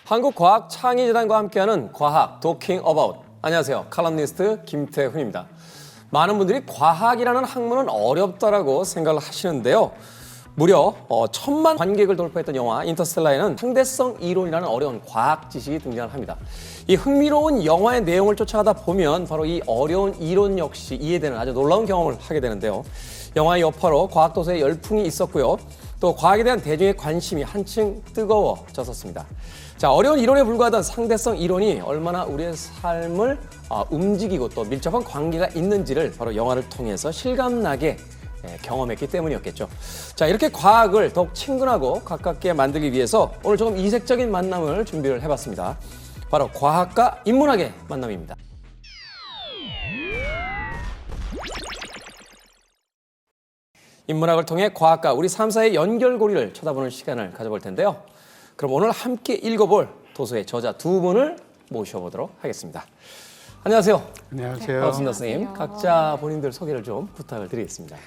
한국과학창의재단과 함께하는 과학 토킹 어바웃. 안녕하세요. 칼럼니스트 김태훈입니다. 많은 분들이 과학이라는 학문은 어렵다라고 생각을 하시는데요. 무려 1000만 관객을 돌파했던 영화 인터스텔라에는 상대성 이론이라는 어려운 과학 지식이 등장을 합니다. 이 흥미로운 영화의 내용을 쫓아가다 보면 바로 이 어려운 이론 역시 이해되는 아주 놀라운 경험을 하게 되는데요. 영화의 여파로 과학 도서에 열풍이 있었고요. 또 과학에 대한 대중의 관심이 한층 뜨거워졌었습니다. 자, 어려운 이론에 불과하던 상대성 이론이 얼마나 우리의 삶을 움직이고 또 밀접한 관계가 있는지를 바로 영화를 통해서 실감나게 경험했기 때문이었겠죠. 자, 이렇게 과학을 더욱 친근하고 가깝게 만들기 위해서 오늘 조금 이색적인 만남을 준비를 해봤습니다. 바로 과학과 인문학의 만남입니다. 인문학을 통해 과학과 우리 삶사의 연결고리를 쳐다보는 시간을 가져볼 텐데요. 그럼 오늘 함께 읽어볼 도서의 저자 두 분을 모셔보도록 하겠습니다. 안녕하세요. 안녕하세요. 반갑습니다, 선생님. 각자 본인들 소개를 좀 부탁을 드리겠습니다.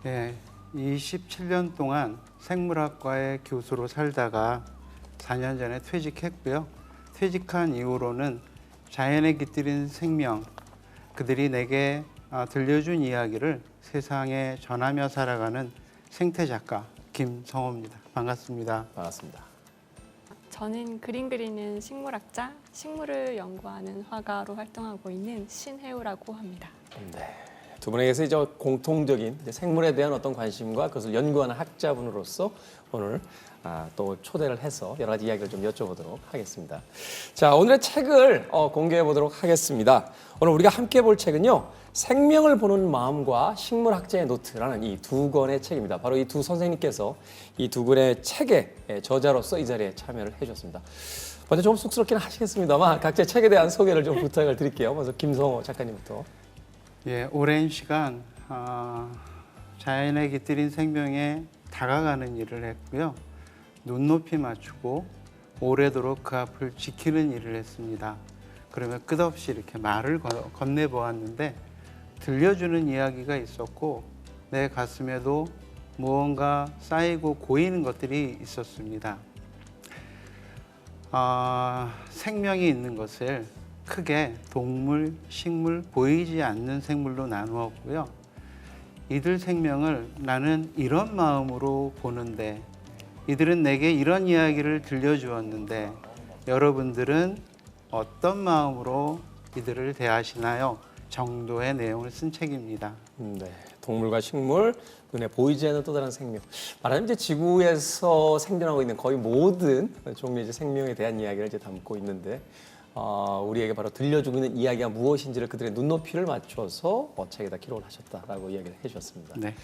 네, 27년 동안 생물학과의 교수로 살다가 4년 전에 퇴직했고요. 퇴직한 이후로는 자연에 깃들인 생명, 그들이 내게 들려준 이야기를 세상에 전하며 살아가는 생태작가 김성호입니다. 반갑습니다. 반갑습니다. 저는 그림 그리는 식물학자, 식물을 연구하는 화가로 활동하고 있는 신혜우라고 합니다. 네. 두 분에게서 이제 공통적인 생물에 대한 어떤 관심과 그것을 연구하는 학자분으로서 오늘 또 초대를 해서 여러 가지 이야기를 좀 여쭤보도록 하겠습니다. 자, 오늘의 책을 공개해 보도록 하겠습니다. 오늘 우리가 함께 볼 책은요, 생명을 보는 마음과 식물학자의 노트라는 이 두 권의 책입니다. 바로 이 두 선생님께서 이 두 권의 책의 저자로서 이 자리에 참여를 해주셨습니다. 먼저 좀 쑥스럽긴 하시겠습니다만 각자의 책에 대한 소개를 좀 부탁을 드릴게요. 먼저 김성호 작가님부터. 예, 오랜 시간 자연에 깃들인 생명에 다가가는 일을 했고요. 눈높이 맞추고 오래도록 그 앞을 지키는 일을 했습니다. 그러면 끝없이 이렇게 말을 건네보았는데 들려주는 이야기가 있었고 내 가슴에도 무언가 쌓이고 고이는 것들이 있었습니다. 생명이 있는 것을 크게 동물, 식물, 보이지 않는 생물로 나누었고요. 이들 생명을 나는 이런 마음으로 보는데 이들은 내게 이런 이야기를 들려주었는데 여러분들은 어떤 마음으로 이들을 대하시나요? 정도의 내용을 쓴 책입니다. 네, 동물과 식물, 눈에 보이지 않는 또 다른 생명. 말하자면 이제 지구에서 생존하고 있는 거의 모든 종류의 이제 생명에 대한 이야기를 이제 담고 있는데 우리에게 바로 들려주고 있는 이야기가 무엇인지를 그들의 눈높이를 맞춰서 책에다 기록을 하셨다라고 이야기를 해주셨습니다. 네.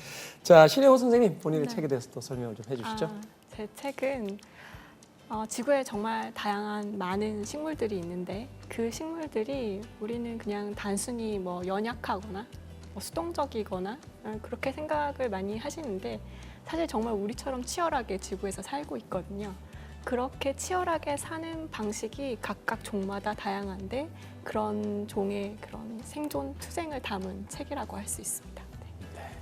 자, 신혜호 선생님 본인의 책에 대해서 또 설명을 좀 해주시죠. 제 책은 지구에 정말 다양한 많은 식물들이 있는데 그 식물들이 우리는 그냥 단순히 뭐 연약하거나 수동적이거나 그렇게 생각을 많이 하시는데 사실 정말 우리처럼 치열하게 지구에서 살고 있거든요. 그렇게 치열하게 사는 방식이 각각 종마다 다양한데 그런 종의 그런 생존 투쟁을 담은 책이라고 할 수 있습니다.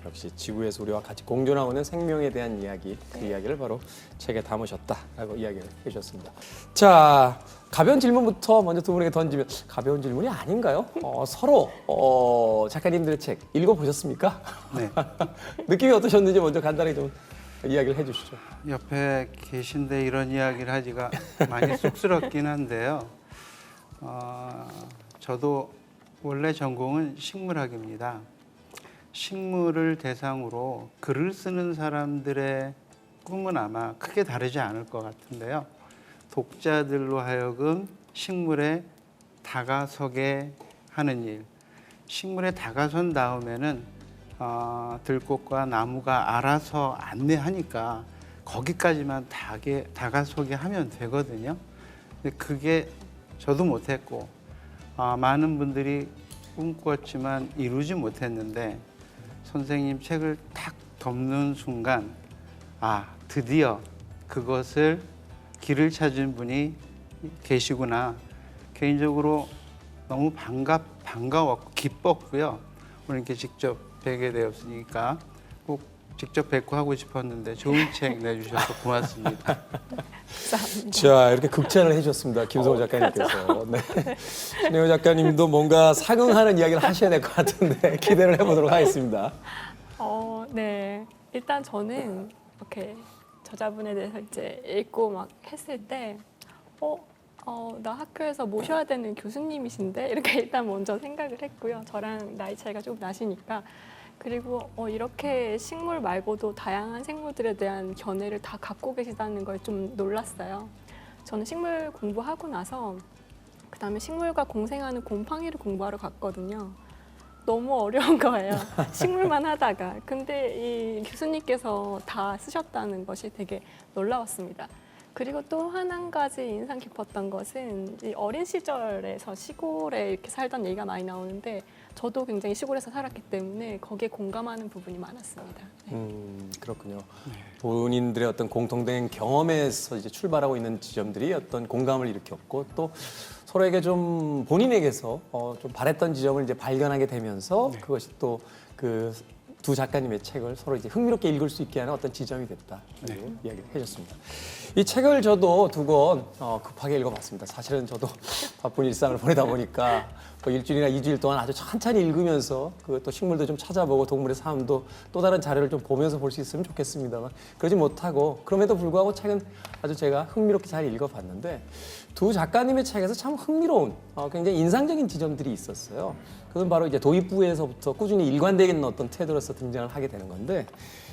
역시 지구에서 우리와 같이 공존하고 있는 생명에 대한 이야기, 그 이야기를 바로 책에 담으셨다라고 이야기를 해주셨습니다. 자, 가벼운 질문부터 먼저 두 분에게 던지면 가벼운 질문이 아닌가요? 서로 작가님들의 책 읽어보셨습니까? 네. 느낌이 어떠셨는지 먼저 간단히 좀 이야기를 해주시죠. 옆에 계신데 이런 이야기를 하기가 많이 쑥스럽긴 한데요. 저도 원래 전공은 식물학입니다. 식물을 대상으로 글을 쓰는 사람들의 꿈은 아마 크게 다르지 않을 것 같은데요. 독자들로 하여금 식물에 다가서게 하는 일. 식물에 다가선 다음에는 들꽃과 나무가 알아서 안내하니까 거기까지만 다가서게 하면 되거든요. 근데 그게 저도 못했고 많은 분들이 꿈꿨지만 이루지 못했는데 선생님 책을 탁 덮는 순간 드디어 그것을 길을 찾은 분이 계시구나. 개인적으로 너무 반가웠고 기뻤고요. 오늘 이렇게 직접 뵈게 되었으니까 꼭 직접 뵙고 하고 싶었는데 좋은 책 내주셔서 고맙습니다. 감사합니다. 자, 이렇게 극찬을 해주셨습니다. 김성호 작가님께서. 네. 신혜호 작가님도 뭔가 상응하는 이야기를 하셔야 될 것 같은데 기대를 해보도록 하겠습니다. 네. 일단 저는 이렇게 저자분에 대해서 이제 읽고 막 했을 때, 나 학교에서 모셔야 되는 교수님이신데? 이렇게 일단 먼저 생각을 했고요. 저랑 나이 차이가 조금 나시니까. 그리고 이렇게 식물 말고도 다양한 생물들에 대한 견해를 다 갖고 계시다는 걸 좀 놀랐어요. 저는 식물 공부하고 나서 그다음에 식물과 공생하는 곰팡이를 공부하러 갔거든요. 너무 어려운 거예요. 식물만 하다가. 근데 이 교수님께서 다 쓰셨다는 것이 되게 놀라웠습니다. 그리고 또 한 가지 인상 깊었던 것은 이 어린 시절에서 시골에 이렇게 살던 얘기가 많이 나오는데 저도 굉장히 시골에서 살았기 때문에 거기에 공감하는 부분이 많았습니다. 네. 그렇군요. 본인들의 어떤 공통된 경험에서 이제 출발하고 있는 지점들이 어떤 공감을 일으켰고 또 서로에게 좀 본인에게서 좀 바랬던 지점을 이제 발견하게 되면서 그것이 또 그 두 작가님의 책을 서로 이제 흥미롭게 읽을 수 있게 하는 어떤 지점이 됐다. 이야기를 해줬습니다. 이 책을 저도 두 권 급하게 읽어봤습니다. 사실은 저도 바쁜 일상을 보내다 보니까 뭐 일주일이나 2주일 동안 아주 천천히 읽으면서 그 또 식물도 좀 찾아보고 동물의 삶도 또 다른 자료를 좀 보면서 볼 수 있으면 좋겠습니다만 그러지 못하고 그럼에도 불구하고 책은 아주 제가 흥미롭게 잘 읽어봤는데 두 작가님의 책에서 참 흥미로운 굉장히 인상적인 지점들이 있었어요. 그건 바로 이제 도입부에서부터 꾸준히 일관되는 어떤 태도로서 등장을 하게 되는 건데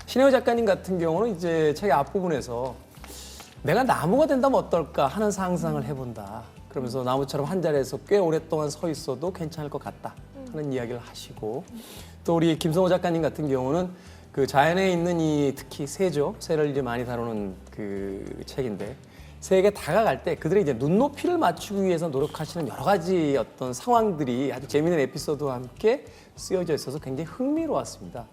신혜호 작가님 같은 경우는 이제 책의 앞부분에서 내가 나무가 된다면 어떨까 하는 상상을 해본다. 그러면서 나무처럼 한 자리에서 꽤 오랫동안 서 있어도 괜찮을 것 같다 하는 이야기를 하시고 또 우리 김성호 작가님 같은 경우는 그 자연에 있는 이 특히 새죠. 새를 이제 많이 다루는 그 책인데 새에게 다가갈 때 그들의 이제 눈높이를 맞추기 위해서 노력하시는 여러 가지 어떤 상황들이 아주 재미있는 에피소드와 함께 쓰여져 있어서 굉장히 흥미로웠습니다.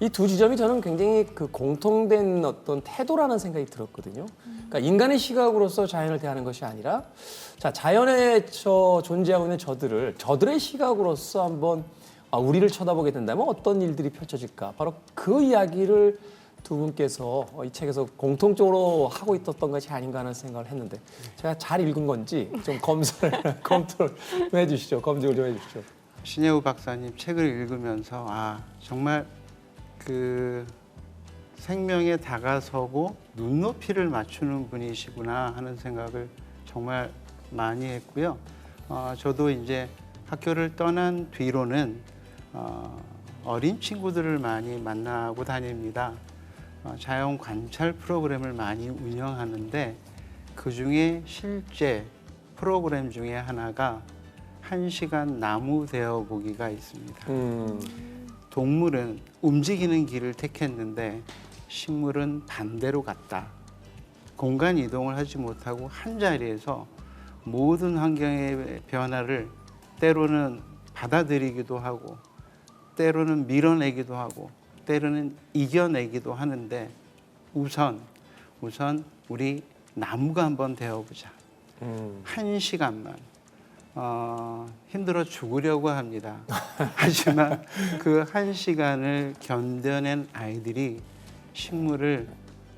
이 두 지점이 저는 굉장히 그 공통된 어떤 태도라는 생각이 들었거든요. 그러니까 인간의 시각으로서 자연을 대하는 것이 아니라 자, 자연에 존재하고 있는 저들의 시각으로서 한번 우리를 쳐다보게 된다면 어떤 일들이 펼쳐질까? 바로 그 이야기를 두 분께서 이 책에서 공통적으로 하고 있었던 것이 아닌가 하는 생각을 했는데 제가 잘 읽은 건지 좀 검토를 좀 해주시죠. 검증을 좀 해주시죠. 신혜우 박사님 책을 읽으면서 정말 그 생명에 다가서고 눈높이를 맞추는 분이시구나 하는 생각을 정말 많이 했고요. 저도 이제 학교를 떠난 뒤로는 어린 친구들을 많이 만나고 다닙니다. 자연 관찰 프로그램을 많이 운영하는데 그 중에 실제 프로그램 중에 하나가 1시간 나무 되어 보기가 있습니다. 동물은 움직이는 길을 택했는데 식물은 반대로 갔다. 공간 이동을 하지 못하고 한 자리에서 모든 환경의 변화를 때로는 받아들이기도 하고 때로는 밀어내기도 하고 때로는 이겨내기도 하는데 우선 우리 나무가 한번 되어보자. 1시간만 힘들어 죽으려고 합니다. 하지만 그 1시간을 견뎌낸 아이들이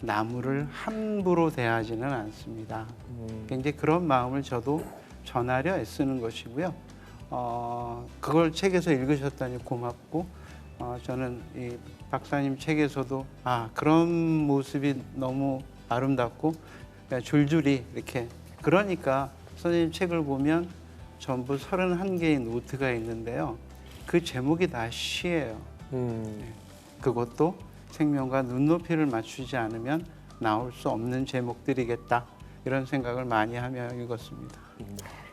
나무를 함부로 대하지는 않습니다. 이제 그런 마음을 저도 전하려 애쓰는 것이고요. 그걸 책에서 읽으셨다니 고맙고 저는 이 박사님 책에서도 그런 모습이 너무 아름답고 줄줄이 이렇게 그러니까 선생님 책을 보면 전부 31개의 노트가 있는데요. 그 제목이 다 시예요. 그것도 생명과 눈높이를 맞추지 않으면 나올 수 없는 제목들이겠다. 이런 생각을 많이 하며 읽었습니다.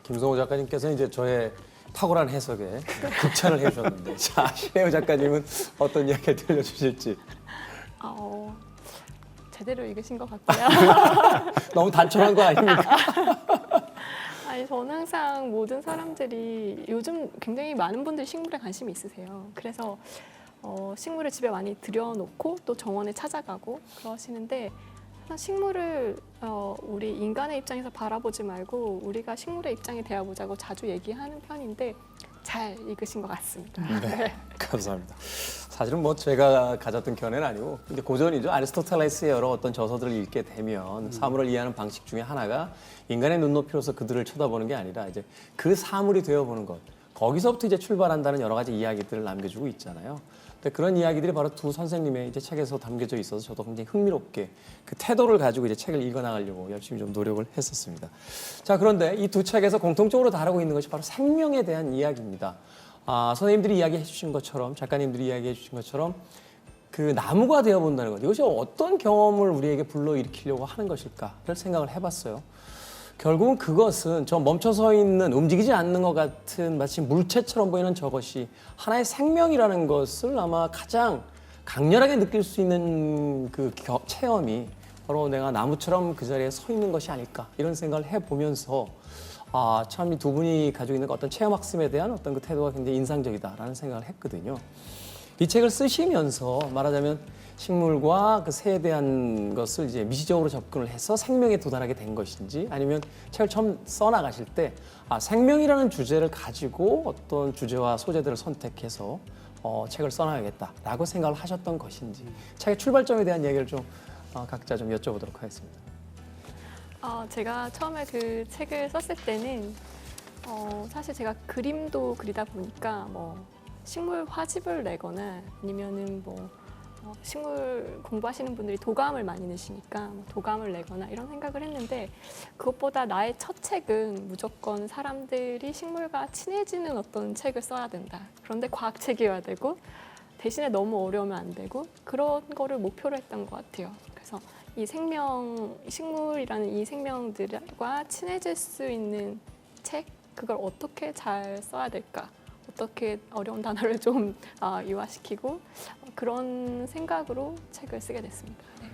김성호 작가님께서는 이제 저의 탁월한 해석에 극찬을 해주셨는데 자, 신혜호 작가님은 어떤 이야기를 들려주실지. 제대로 읽으신 것 같고요. 너무 단촐한 거 아닙니까? 아니, 저는 항상 모든 사람들이 요즘 굉장히 많은 분들이 식물에 관심이 있으세요. 그래서 식물을 집에 많이 들여놓고 또 정원에 찾아가고 그러시는데 식물을 우리 인간의 입장에서 바라보지 말고 우리가 식물의 입장에 대해보자고 자주 얘기하는 편인데 잘 읽으신 것 같습니다. 네, 감사합니다. 사실은 뭐 제가 가졌던 견해는 아니고 이제 고전이죠. 아리스토텔레스의 여러 어떤 저서들을 읽게 되면 사물을 이해하는 방식 중에 하나가 인간의 눈높이로서 그들을 쳐다보는 게 아니라 이제 그 사물이 되어보는 것. 거기서부터 이제 출발한다는 여러 가지 이야기들을 남겨주고 있잖아요. 근데 그런 이야기들이 바로 두 선생님의 이제 책에서 담겨져 있어서 저도 굉장히 흥미롭게 그 태도를 가지고 이제 책을 읽어나가려고 열심히 좀 노력을 했었습니다. 자, 그런데 이 두 책에서 공통적으로 다루고 있는 것이 바로 생명에 대한 이야기입니다. 선생님들이 이야기해 주신 것처럼, 작가님들이 이야기해 주신 것처럼 그 나무가 되어본다는 것, 이것이 어떤 경험을 우리에게 불러일으키려고 하는 것일까를 생각을 해봤어요. 결국은 그것은 저 멈춰서 있는, 움직이지 않는 것 같은 마치 물체처럼 보이는 저것이 하나의 생명이라는 것을 아마 가장 강렬하게 느낄 수 있는 그 체험이 바로 내가 나무처럼 그 자리에 서 있는 것이 아닐까, 이런 생각을 해보면서 참 이 두 분이 가지고 있는 어떤 체험학습에 대한 어떤 그 태도가 굉장히 인상적이다라는 생각을 했거든요. 이 책을 쓰시면서 말하자면 식물과 그 새에 대한 것을 이제 미시적으로 접근을 해서 생명에 도달하게 된 것인지, 아니면 책을 처음 써나가실 때 생명이라는 주제를 가지고 어떤 주제와 소재들을 선택해서 책을 써나가겠다라고 생각을 하셨던 것인지, 책의 출발점에 대한 얘기를 좀 각자 좀 여쭤보도록 하겠습니다. 제가 처음에 그 책을 썼을 때는 사실 제가 그림도 그리다 보니까 뭐 식물 화집을 내거나 아니면은 뭐 식물 공부하시는 분들이 도감을 많이 넣으시니까 뭐 도감을 내거나 이런 생각을 했는데, 그것보다 나의 첫 책은 무조건 사람들이 식물과 친해지는 어떤 책을 써야 된다. 그런데 과학책이어야 되고 대신에 너무 어려우면 안 되고, 그런 거를 목표로 했던 것 같아요. 그래서 이 식물이라는 이 생명들과 친해질 수 있는 책, 그걸 어떻게 잘 써야 될까? 어떻게 어려운 단어를 좀 유화시키고 그런 생각으로 책을 쓰게 됐습니다. 네.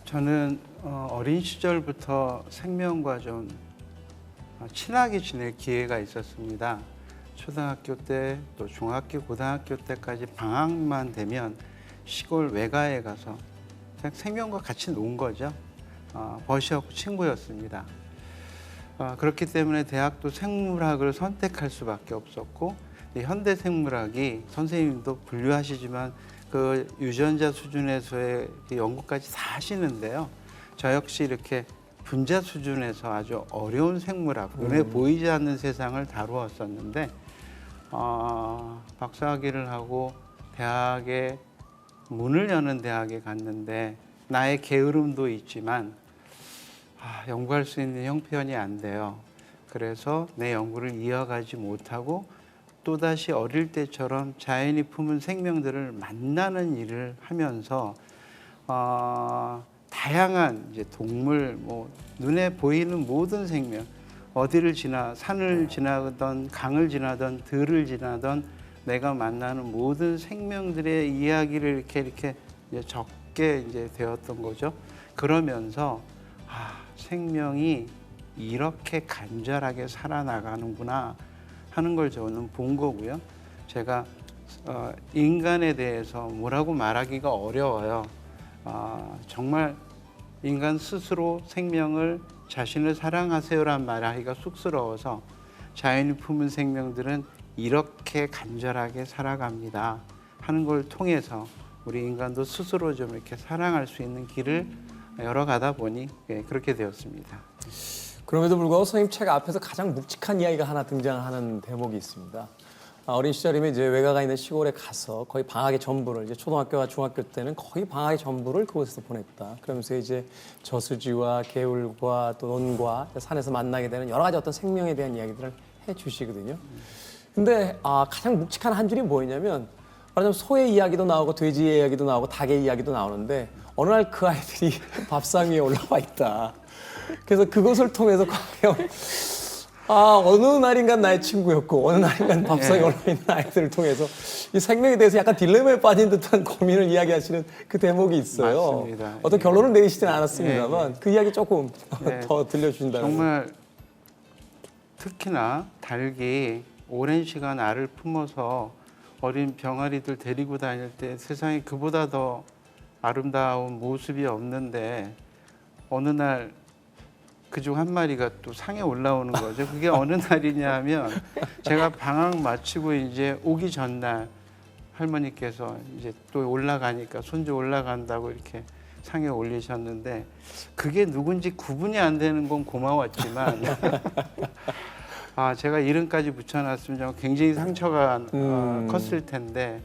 저는 어린 시절부터 생명과 좀 친하게 지낼 기회가 있었습니다. 초등학교 때, 또 중학교, 고등학교 때까지 방학만 되면 시골 외가에 가서 그냥 생명과 같이 논 거죠. 버시하고 친구였습니다. 그렇기 때문에 대학도 생물학을 선택할 수밖에 없었고, 현대 생물학이 선생님도 분류하시지만 그 유전자 수준에서의 연구까지 다 하시는데요. 저 역시 이렇게 분자 수준에서 아주 어려운 생물학, 눈에 보이지 않는 세상을 다루었었는데, 박사학위를 하고 대학에 문을 여는 대학에 갔는데 나의 게으름도 있지만 연구할 수 있는 형편이 안 돼요. 그래서 내 연구를 이어가지 못하고 또다시 어릴 때처럼 자연이 품은 생명들을 만나는 일을 하면서 다양한 이제 동물, 뭐 눈에 보이는 모든 생명, 어디를 지나 산을 지나던 강을 지나던 들을 지나던 내가 만나는 모든 생명들의 이야기를 이렇게 이제 적게 이제 되었던 거죠. 그러면서 생명이 이렇게 간절하게 살아나가는구나 하는 걸 저는 본 거고요. 제가 인간에 대해서 뭐라고 말하기가 어려워요. 정말 인간 스스로 생명을, 자신을 사랑하세요란 말하기가 쑥스러워서 자연이 품은 생명들은 이렇게 간절하게 살아갑니다 하는 걸 통해서 우리 인간도 스스로 좀 이렇게 사랑할 수 있는 길을 열어가다 보니 그렇게 되었습니다. 그럼에도 불구하고 선생님 책 앞에서 가장 묵직한 이야기가 하나 등장하는 대목이 있습니다. 어린 시절이면 이제 외가가 있는 시골에 가서 거의 방학의 전부를, 이제 초등학교와 중학교 때는 거의 방학의 전부를 그곳에서 보냈다. 그러면서 이제 저수지와 개울과 또 논과 산에서 만나게 되는 여러 가지 어떤 생명에 대한 이야기들을 해주시거든요. 근데 가장 묵직한 한 줄이 뭐였냐면, 말하자면 소의 이야기도 나오고 돼지의 이야기도 나오고 닭의 이야기도 나오는데 어느 날 그 아이들이 밥상 위에 올라와 있다. 그래서 그것을 통해서 과연 어느 날인간 나의 친구였고 어느 날인간 밥상에 올라와 있는 아이들을 통해서 이 생명에 대해서 약간 딜레마에 빠진 듯한 고민을 이야기하시는 그 대목이 있어요. 맞습니다. 어떤 결론을 내리시지는 않았습니다만 그 이야기 조금 더 들려주신다면. 정말 특히나 닭이 오랜 시간 알을 품어서 어린 병아리들 데리고 다닐 때 세상에 그보다 더 아름다운 모습이 없는데, 어느 날 그중 한 마리가 또 상에 올라오는 거죠. 그게 어느 날이냐 하면 제가 방학 마치고 이제 오기 전날 할머니께서 이제 또 올라가니까 손주 올라간다고 이렇게 상에 올리셨는데 그게 누군지 구분이 안 되는 건 고마웠지만 제가 이름까지 붙여놨으면 굉장히 상처가 컸을 텐데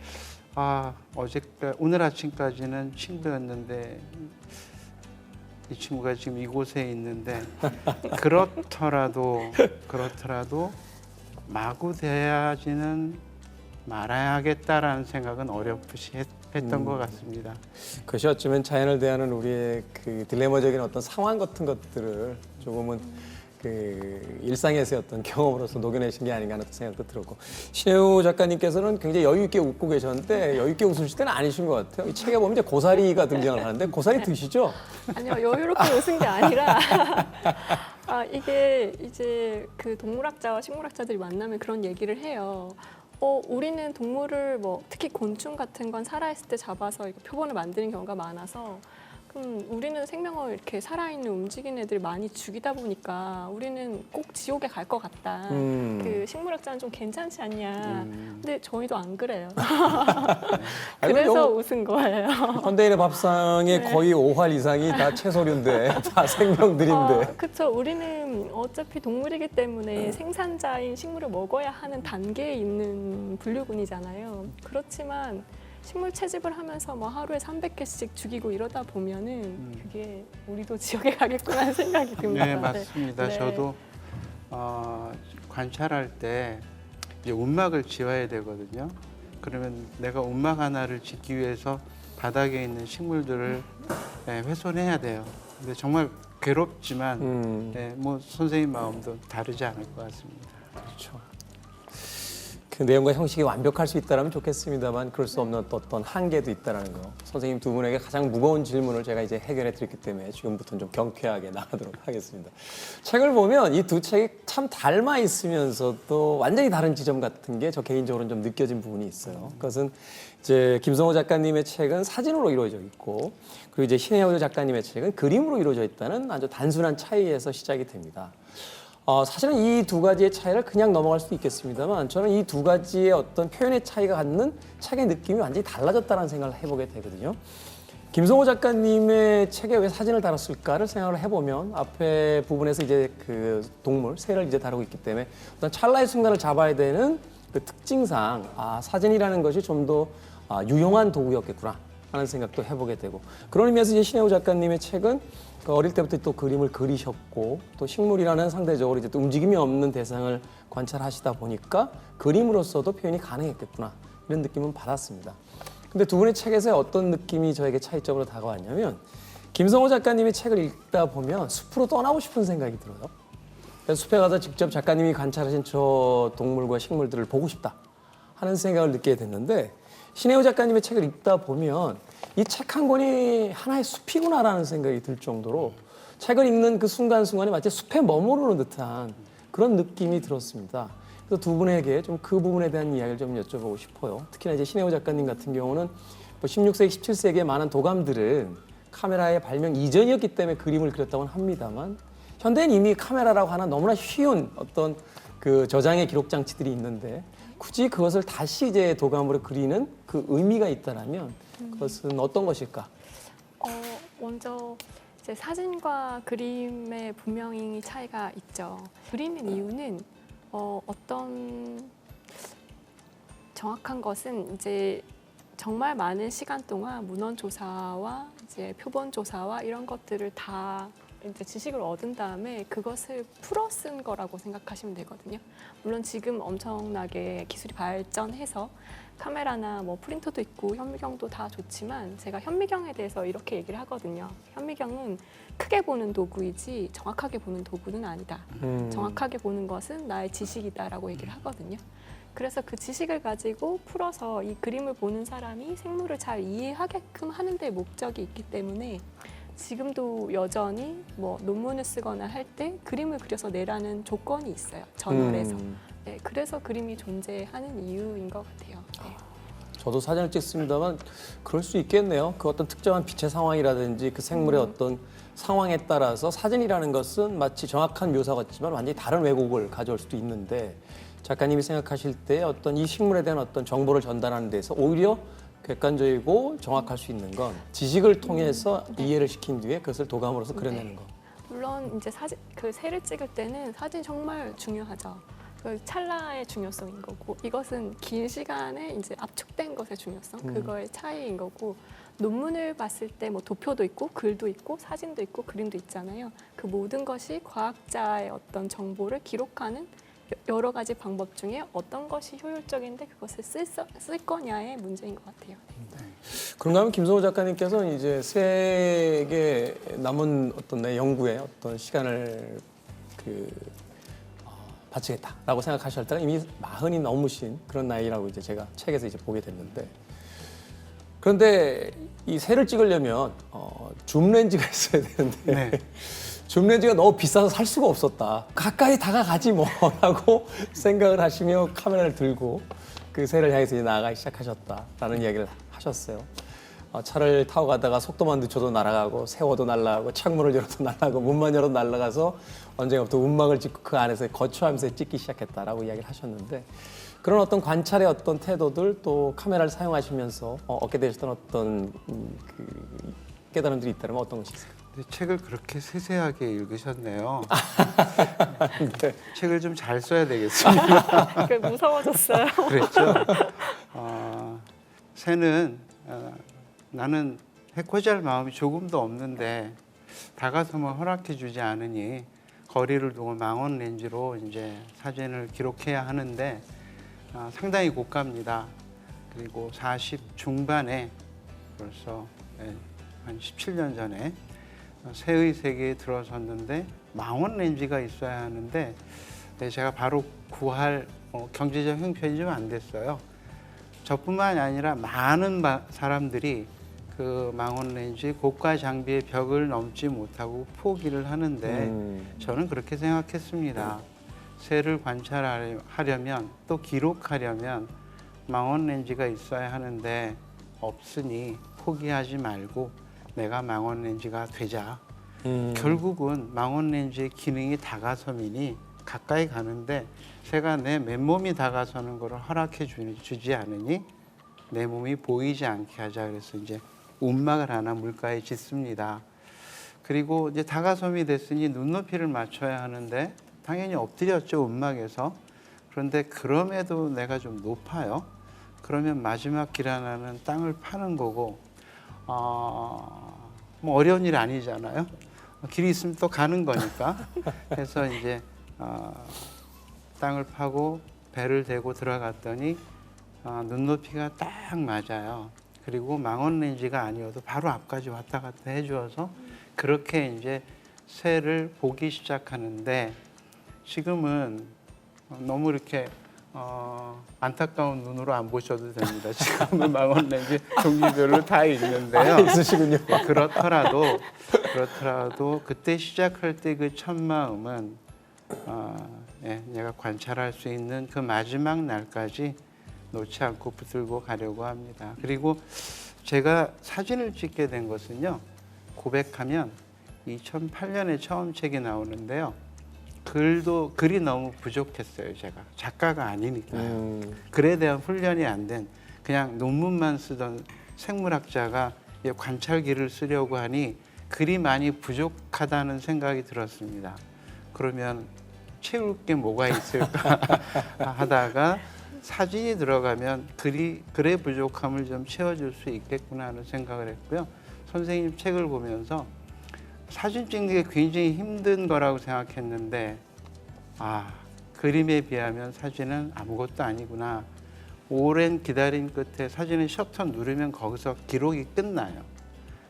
오늘 아침까지는 친구였는데 이 친구가 지금 이곳에 있는데 그렇더라도 마구 대하지는 말아야겠다라는 생각은 어렴풋이 했던 것 같습니다. 그것이 어쩌면 자연을 대하는 우리의 그 딜레마적인 어떤 상황 같은 것들을 조금은 그 일상에서의 어떤 경험으로서 녹여내신 게 아닌가 하는 생각도 들었고, 신혜우 작가님께서는 굉장히 여유 있게 웃고 계셨는데 여유 있게 웃으실 때는 아니신 것 같아요. 이 책에 보면 이제 고사리가 등장을 하는데 고사리 드시죠? 아니요, 여유롭게 웃은 게 아니라 이게 이제 그 동물학자와 식물학자들이 만나면 그런 얘기를 해요. 우리는 동물을 뭐 특히 곤충 같은 건 살아있을 때 잡아서 이렇게 표본을 만드는 경우가 많아서 우리는 생명을 이렇게 살아있는 움직이는 애들 많이 죽이다 보니까 우리는 꼭 지옥에 갈 것 같다. 그 식물학자는 좀 괜찮지 않냐. 근데 저희도 안 그래요. 그래서 웃은 거예요. 현대인의 밥상의 거의 5할 이상이 다 채소류인데 다 생명들인데. 그렇죠. 우리는 어차피 동물이기 때문에 생산자인 식물을 먹어야 하는 단계에 있는 분류군이잖아요. 그렇지만 식물 채집을 하면서 뭐 하루에 300개씩 죽이고 이러다 보면은 그게 우리도 지옥에 가겠구나 하는 생각이 듭니다. 네, 맞습니다. 네. 저도 관찰할 때 이제 움막을 지어야 되거든요. 그러면 내가 움막 하나를 짓기 위해서 바닥에 있는 식물들을 훼손해야 돼요. 근데 정말 괴롭지만 뭐 선생님 마음도 다르지 않을 것 같습니다. 그렇죠. 그 내용과 형식이 완벽할 수 있다면 좋겠습니다만 그럴 수 없는 어떤 한계도 있다는 거. 선생님 두 분에게 가장 무거운 질문을 제가 이제 해결해 드렸기 때문에 지금부터는 좀 경쾌하게 나가도록 하겠습니다. 책을 보면 이 두 책이 참 닮아 있으면서도 완전히 다른 지점 같은 게 저 개인적으로는 좀 느껴진 부분이 있어요. 그것은 이제 김성호 작가님의 책은 사진으로 이루어져 있고, 그리고 이제 신혜호 작가님의 책은 그림으로 이루어져 있다는 아주 단순한 차이에서 시작이 됩니다. 사실은 이 두 가지의 차이를 그냥 넘어갈 수도 있겠습니다만 저는 이 두 가지의 어떤 표현의 차이가 갖는 책의 느낌이 완전히 달라졌다는 생각을 해보게 되거든요. 김성호 작가님의 책에 왜 사진을 달았을까를 생각을 해보면 앞에 부분에서 이제 그 동물, 새를 이제 다루고 있기 때문에 어떤 찰나의 순간을 잡아야 되는 그 특징상 사진이라는 것이 좀 더 유용한 도구였겠구나 하는 생각도 해보게 되고, 그런 의미에서 이제 신혜우 작가님의 책은 어릴 때부터 또 그림을 그리셨고 또 식물이라는 상대적으로 이제 또 움직임이 없는 대상을 관찰하시다 보니까 그림으로서도 표현이 가능했겠구나 이런 느낌은 받았습니다. 근데 두 분의 책에서 어떤 느낌이 저에게 차이점으로 다가왔냐면 김성호 작가님의 책을 읽다 보면 숲으로 떠나고 싶은 생각이 들어요. 그래서 숲에 가서 직접 작가님이 관찰하신 저 동물과 식물들을 보고 싶다 하는 생각을 느끼게 됐는데, 신혜우 작가님의 책을 읽다 보면 이 책 한 권이 하나의 숲이구나라는 생각이 들 정도로 책을 읽는 그 순간순간이 마치 숲에 머무르는 듯한 그런 느낌이 들었습니다. 그래서 두 분에게 좀 그 부분에 대한 이야기를 좀 여쭤보고 싶어요. 특히나 이제 신혜호 작가님 같은 경우는 16세기, 17세기의 많은 도감들은 카메라의 발명 이전이었기 때문에 그림을 그렸다고는 합니다만 현대는 이미 카메라라고 하는 너무나 쉬운 어떤 그 저장의 기록 장치들이 있는데 굳이 그것을 다시 이제 도감으로 그리는 그 의미가 있다라면 그것은 어떤 것일까? 먼저 이제 사진과 그림의 분명히 차이가 있죠. 그리는 이유는 어떤 정확한 것은 이제 정말 많은 시간 동안 문헌 조사와 이제 표본 조사와 이런 것들을 다 이제 지식을 얻은 다음에 그것을 풀어 쓴 거라고 생각하시면 되거든요. 물론 지금 엄청나게 기술이 발전해서 카메라나 뭐 프린터도 있고 현미경도 다 좋지만 제가 현미경에 대해서 이렇게 얘기를 하거든요. 현미경은 크게 보는 도구이지 정확하게 보는 도구는 아니다. 정확하게 보는 것은 나의 지식이다라고 얘기를 하거든요. 그래서 그 지식을 가지고 풀어서 이 그림을 보는 사람이 생물을 잘 이해하게끔 하는 데 목적이 있기 때문에 지금도 여전히 뭐 논문을 쓰거나 할 때 그림을 그려서 내라는 조건이 있어요. 저널에서. 네, 그래서 그림이 존재하는 이유인 것 같아요. 네. 저도 사진을 찍습니다만 그럴 수 있겠네요. 그 어떤 특정한 빛의 상황이라든지 그 생물의 어떤 상황에 따라서 사진이라는 것은 마치 정확한 묘사 같지만 완전히 다른 왜곡을 가져올 수도 있는데 작가님이 생각하실 때 어떤 이 식물에 대한 어떤 정보를 전달하는 데서 오히려 객관적이고 정확할 수 있는 건 지식을 통해서 이해를 시킨 뒤에 그것을 도감으로써 그려내는 거. 물론 이제 사진 그 새를 찍을 때는 사진 정말 중요하죠. 그 찰나의 중요성인 거고 이것은 긴 시간에 이제 압축된 것의 중요성 그거의 차이인 거고 논문을 봤을 때 뭐 도표도 있고 글도 있고 사진도 있고 그림도 있잖아요. 그 모든 것이 과학자의 어떤 정보를 기록하는 여러 가지 방법 중에 어떤 것이 효율적인데 그것을 쓸 거냐의 문제인 것 같아요. 그런가 하면 김성호 작가님께서 이제 세계 남은 어떤 내 연구에 어떤 시간을 바치겠다라고 생각하실 때가 이미 40이 넘으신 그런 나이라고 이제 제가 책에서 이제 보게 됐는데 그런데 이 새를 찍으려면 줌 렌즈가 있어야 되는데 네. 줌 렌즈가 너무 비싸서 살 수가 없었다. 가까이 다가가지 뭐라고 생각을 하시며 카메라를 들고 그 새를 향해서 이제 나아가기 시작하셨다라는 이야기를 하셨어요. 차를 타고 가다가 속도만 늦춰도 날아가고 세워도 날아가고 창문을 열어도 날아가고 문만 열어도 날아가서 언젠가부터 운막을 짓고 그 안에서 거처하면서 찍기 시작했다라고 이야기를 하셨는데 그런 어떤 관찰의 어떤 태도들 또 카메라를 사용하시면서 얻게 되셨던 어떤 그 깨달음들이 있다면 어떤 것이 있을까요? 근데 책을 그렇게 세세하게 읽으셨네요. 네. 책을 좀 잘 써야 되겠습니다. 그 무서워졌어요. 그랬죠. 새는 나는 해코지할 마음이 조금도 없는데 다가서면 허락해주지 않으니 거리를 두고 망원 렌즈로 이제 사진을 기록해야 하는데 상당히 고가입니다. 그리고 40 중반에 벌써 한 17년 전에 새의 세계에 들어섰는데 망원 렌즈가 있어야 하는데 제가 바로 구할 경제적 형편이 좀 안 됐어요. 저뿐만이 아니라 많은 사람들이 그 망원 렌즈 고가 장비의 벽을 넘지 못하고 포기를 하는데 저는 그렇게 생각했습니다. 새를 관찰하려면 또 기록하려면 망원 렌즈가 있어야 하는데 없으니 포기하지 말고 내가 망원 렌즈가 되자. 결국은 망원 렌즈의 기능이 다가섬이니 가까이 가는데 새가 내 맨몸이 다가서는 것을 허락해 주지 않으니 내 몸이 보이지 않게 하자. 그래서 이제 운막을 하나 물가에 짓습니다. 그리고 이제 다가섬이 됐으니 눈높이를 맞춰야 하는데 당연히 엎드렸죠, 운막에서. 그런데 그럼에도 내가 좀 높아요. 그러면 마지막 길 하나는 땅을 파는 거고 뭐 어려운 일 아니잖아요. 길이 있으면 또 가는 거니까. 그래서 이제 땅을 파고 배를 대고 들어갔더니 눈높이가 딱 맞아요. 그리고 망원 렌즈가 아니어도 바로 앞까지 왔다 갔다 해주어서 그렇게 이제 새를 보기 시작하는데 지금은 너무 이렇게 안타까운 눈으로 안 보셔도 됩니다. 지금은 망원 렌즈 종류별로 다 있는데요. 있으시군요. 그렇더라도 그때 시작할 때 그 첫 마음은 내가 관찰할 수 있는 그 마지막 날까지 놓지 않고 붙들고 가려고 합니다. 그리고 제가 사진을 찍게 된 것은요. 고백하면 2008년에 처음 책이 나오는데요. 글이 너무 부족했어요. 제가 작가가 아니니까요. 글에 대한 훈련이 안 된 그냥 논문만 쓰던 생물학자가 관찰기를 쓰려고 하니 글이 많이 부족하다는 생각이 들었습니다. 그러면 채울 게 뭐가 있을까 하다가 사진이 들어가면 글의 부족함을 좀 채워줄 수 있겠구나 하는 생각을 했고요. 선생님 책을 보면서 사진 찍는 게 굉장히 힘든 거라고 생각했는데 그림에 비하면 사진은 아무것도 아니구나. 오랜 기다림 끝에 사진의 셔터 누르면 거기서 기록이 끝나요.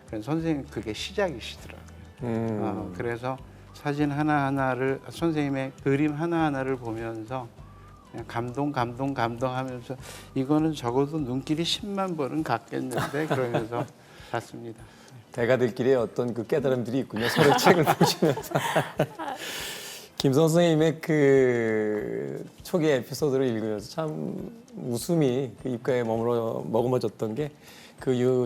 그래서 선생님 그게 시작이시더라고요. 그래서 사진 하나하나를 선생님의 그림 하나하나를 보면서 그냥 감동하면서 이거는 적어도 눈길이 10만 번은 갔겠는데 그러면서 봤습니다. 대가들끼리 어떤 그 깨달음들이 있군요. 서로 책을 보시면서. 김성 선생님의 그 초기 에피소드를 읽으면서 참 웃음이 그 입가에 머금어졌던 게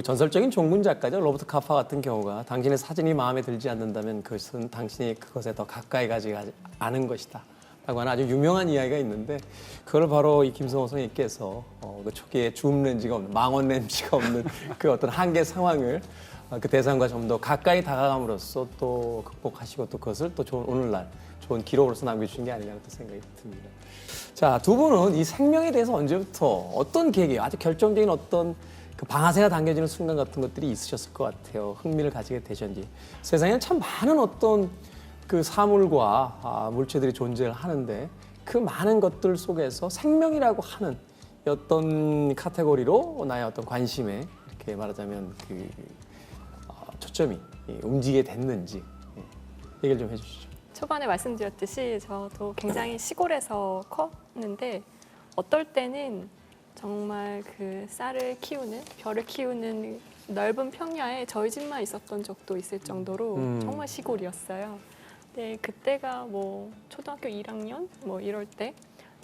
전설적인 종군 작가죠. 로버트 카파 같은 경우가 당신의 사진이 마음에 들지 않는다면 그것은 당신이 그것에 더 가까이 가지 않은 것이다. 라고 하는 아주 유명한 이야기가 있는데 그걸 바로 이 김성호 선생님께서 그 초기에 줌 렌즈가 없는 망원 렌즈가 없는 그 어떤 한계 상황을 그 대상과 좀 더 가까이 다가감으로써 또 극복하시고 또 그것을 또 좋은 오늘날 좋은 기록으로서 남겨주신 게 아닌가 또 생각이 듭니다. 자, 두 분은 이 생명에 대해서 언제부터 어떤 계기, 아주 결정적인 어떤 그 방아쇠가 당겨지는 순간 같은 것들이 있으셨을 것 같아요. 흥미를 가지게 되셨는지. 세상에는 참 많은 어떤 그 사물과 물체들이 존재를 하는데 그 많은 것들 속에서 생명이라고 하는 어떤 카테고리로 나의 어떤 관심에 이렇게 말하자면 그 초점이 움직이게 됐는지 얘기를 좀 해주시죠. 초반에 말씀드렸듯이 저도 굉장히 시골에서 컸는데 어떨 때는 정말 그 쌀을 키우는, 벼를 키우는 넓은 평야에 저희 집만 있었던 적도 있을 정도로 정말 시골이었어요. 근데 그때가 뭐 초등학교 1학년 뭐 이럴 때,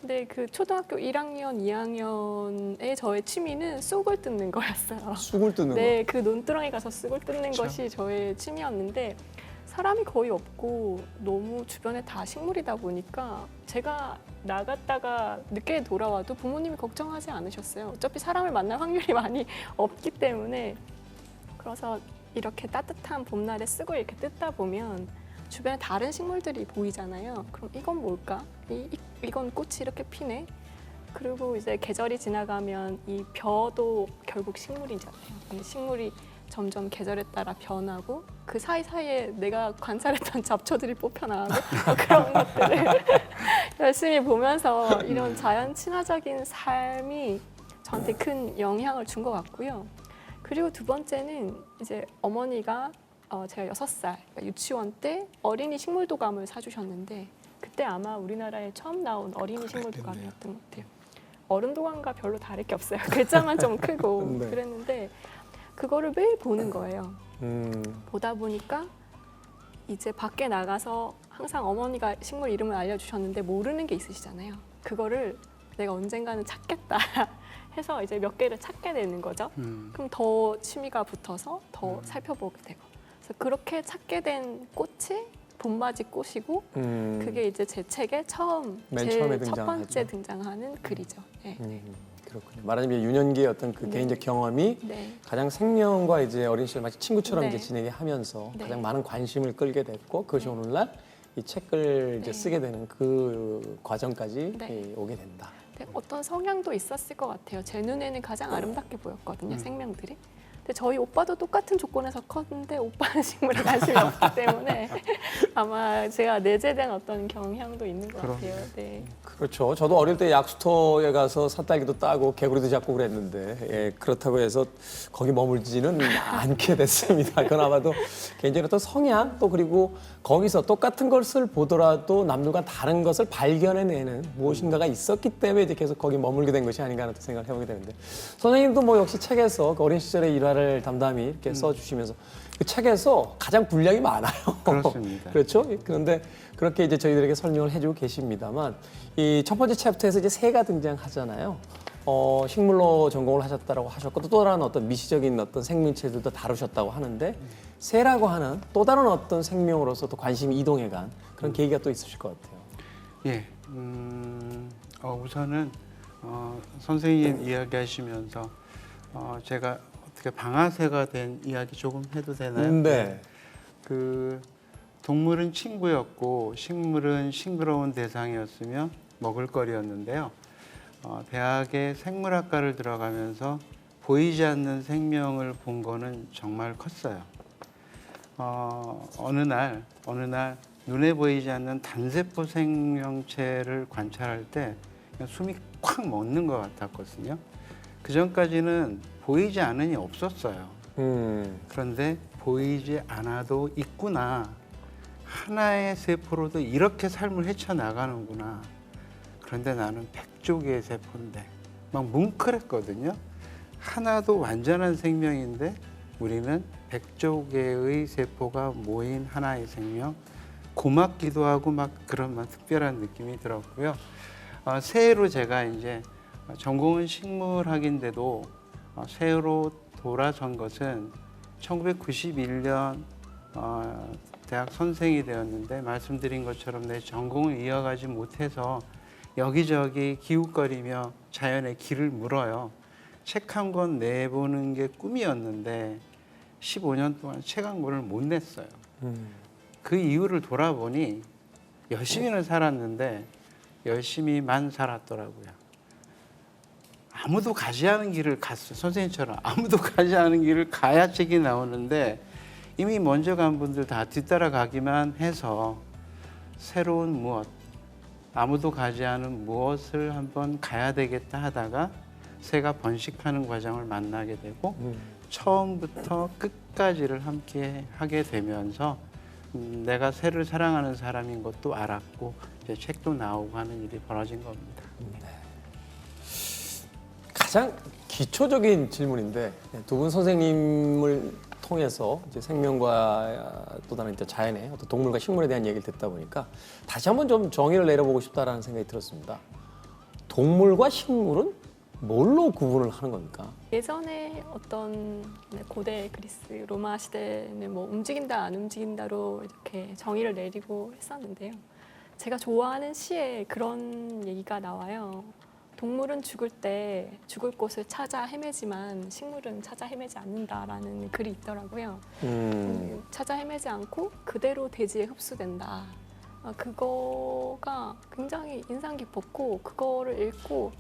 근데 그 초등학교 1학년, 2학년의 저의 취미는 쑥을 뜯는 거였어요. 쑥을 뜯는 네, 그 논두렁에 가서 쑥을 뜯는 그렇죠. 것이 저의 취미였는데 사람이 거의 없고 너무 주변에 다 식물이다 보니까 제가 나갔다가 늦게 돌아와도 부모님이 걱정하지 않으셨어요. 어차피 사람을 만날 확률이 많이 없기 때문에. 그래서 이렇게 따뜻한 봄날에 쑥을 이렇게 뜯다 보면 주변에 다른 식물들이 보이잖아요. 그럼 이건 뭘까? 이건 꽃이 이렇게 피네. 그리고 이제 계절이 지나가면 이 벼도 결국 식물이잖아요. 근데 식물이 점점 계절에 따라 변하고 그 사이사이에 내가 관찰했던 잡초들이 뽑혀나가고 그런 것들을 열심히 보면서 이런 자연 친화적인 삶이 저한테 큰 영향을 준 것 같고요. 그리고 두 번째는 이제 어머니가 제가 6살 그러니까 유치원 때 어린이 식물도감을 사주셨는데 그때 아마 우리나라에 처음 나온 어린이 식물도감이었던 것 같아요. 어른도감과 별로 다를 게 없어요. 글자만 좀 크고 네. 그랬는데 그거를 매일 보는 거예요. 보다 보니까 이제 밖에 나가서 항상 어머니가 식물 이름을 알려주셨는데 모르는 게 있으시잖아요. 그거를 내가 언젠가는 찾겠다 해서 이제 몇 개를 찾게 되는 거죠. 그럼 더 취미가 붙어서 더 살펴보게 되고. 그래서 그렇게 찾게 된 꽃이 봄맞이 꽃이고 그게 이제 제 책에 맨 제일 처음에 첫 번째 등장하죠. 등장하는 글이죠. 네. 그렇군요. 말하자면 유년기의 어떤 그 네. 개인적 경험이 네. 가장 생명과 이제 어린 시절 마치 친구처럼 네. 이제 지내게 하면서 네. 가장 많은 관심을 끌게 됐고 그것이 오늘날 이 책을 이제 네. 쓰게 되는 그 과정까지 네. 오게 된다. 네, 어떤 성향도 있었을 것 같아요. 제 눈에는 가장 아름답게 보였거든요, 생명들이. 근데 저희 오빠도 똑같은 조건에서 컸는데 오빠는 식물에 관심이 없기 때문에 아마 제가 내재된 어떤 경향도 있는 것 같아요. 네. 그렇죠. 저도 어릴 때 약수터에 가서 산딸기도 따고 개구리도 잡고 그랬는데 그렇다고 해서 거기 머물지는 않게 됐습니다. 그건 아마도 개인적인 어떤 성향 또 그리고 거기서 똑같은 것을 보더라도 남들과 다른 것을 발견해내는 무엇인가가 있었기 때문에 이제 계속 거기 머물게 된 것이 아닌가 하는 생각을 해보게 되는데 선생님도 뭐 역시 책에서 그 어린 시절의 일화를 담담히 이렇게 써주시면서 그 책에서 가장 분량이 많아요. 그렇습니다. 그렇죠. 그런데 그렇게 이제 저희들에게 설명을 해주고 계십니다만 이 첫 번째 챕터에서 이제 새가 등장하잖아요. 식물로 전공을 하셨다고 하셨고 또 다른 어떤 미시적인 어떤 생명체들도 다루셨다고 하는데 새라고 하는 또 다른 어떤 생명으로서 또 관심이 이동해간 그런 계기가 또 있으실 것 같아요. 예, 우선은 선생님 이야기하시면서 제가 어떻게 방아쇠가 된 이야기 조금 해도 되나요? 네. 그 동물은 친구였고 식물은 싱그러운 대상이었으며 먹을거리였는데요. 대학에 생물학과를 들어가면서 보이지 않는 생명을 본 거는 정말 컸어요. 어느 날 눈에 보이지 않는 단세포 생명체를 관찰할 때 그냥 숨이 콱 멎는 것 같았거든요. 그 전까지는 보이지 않으니 없었어요. 그런데 보이지 않아도 있구나. 하나의 세포로도 이렇게 삶을 헤쳐나가는구나. 그런데 나는 100조 개의 세포인데 막 뭉클했거든요. 하나도 완전한 생명인데 우리는 100조 개의 세포가 모인 하나의 생명. 고맙기도 하고 막 그런 특별한 느낌이 들었고요. 새해로 제가 이제 전공은 식물학인데도 새로 돌아선 것은 1991년 대학 선생이 되었는데 말씀드린 것처럼 내 전공을 이어가지 못해서 여기저기 기웃거리며 자연의 길을 물어요. 책 한 권 내보는 게 꿈이었는데 15년 동안 책 한 권을 못 냈어요. 그 이유를 돌아보니 열심히는 살았는데 열심히만 살았더라고요. 아무도 가지 않은 길을 갔어요. 선생님처럼 아무도 가지 않은 길을 가야 책이 나오는데 이미 먼저 간 분들 다 뒤따라가기만 해서 새로운 무엇, 아무도 가지 않은 무엇을 한번 가야 되겠다 하다가 새가 번식하는 과정을 만나게 되고 처음부터 끝까지를 함께 하게 되면서 내가 새를 사랑하는 사람인 것도 알았고 이제 책도 나오고 하는 일이 벌어진 겁니다. 가장 기초적인 질문인데 두 분 선생님을 통해서 이제 생명과 또 다른 이제 자연의 어떤 동물과 식물에 대한 얘기를 듣다 보니까 다시 한번 좀 정의를 내려보고 싶다라는 생각이 들었습니다. 동물과 식물은 뭘로 구분을 하는 겁니까? 예전에 어떤 고대 그리스 로마 시대는 뭐 움직인다 안 움직인다로 이렇게 정의를 내리고 했었는데요. 제가 좋아하는 시에 그런 얘기가 나와요. 동물은 죽을 때 죽을 곳을 찾아 헤매지만 식물은 찾아 헤매지 않는다라는 글이 있더라고요. 찾아 헤매지 않고 그대로 대지에 흡수된다. 그거가 굉장히 인상 깊었고 그거를 읽고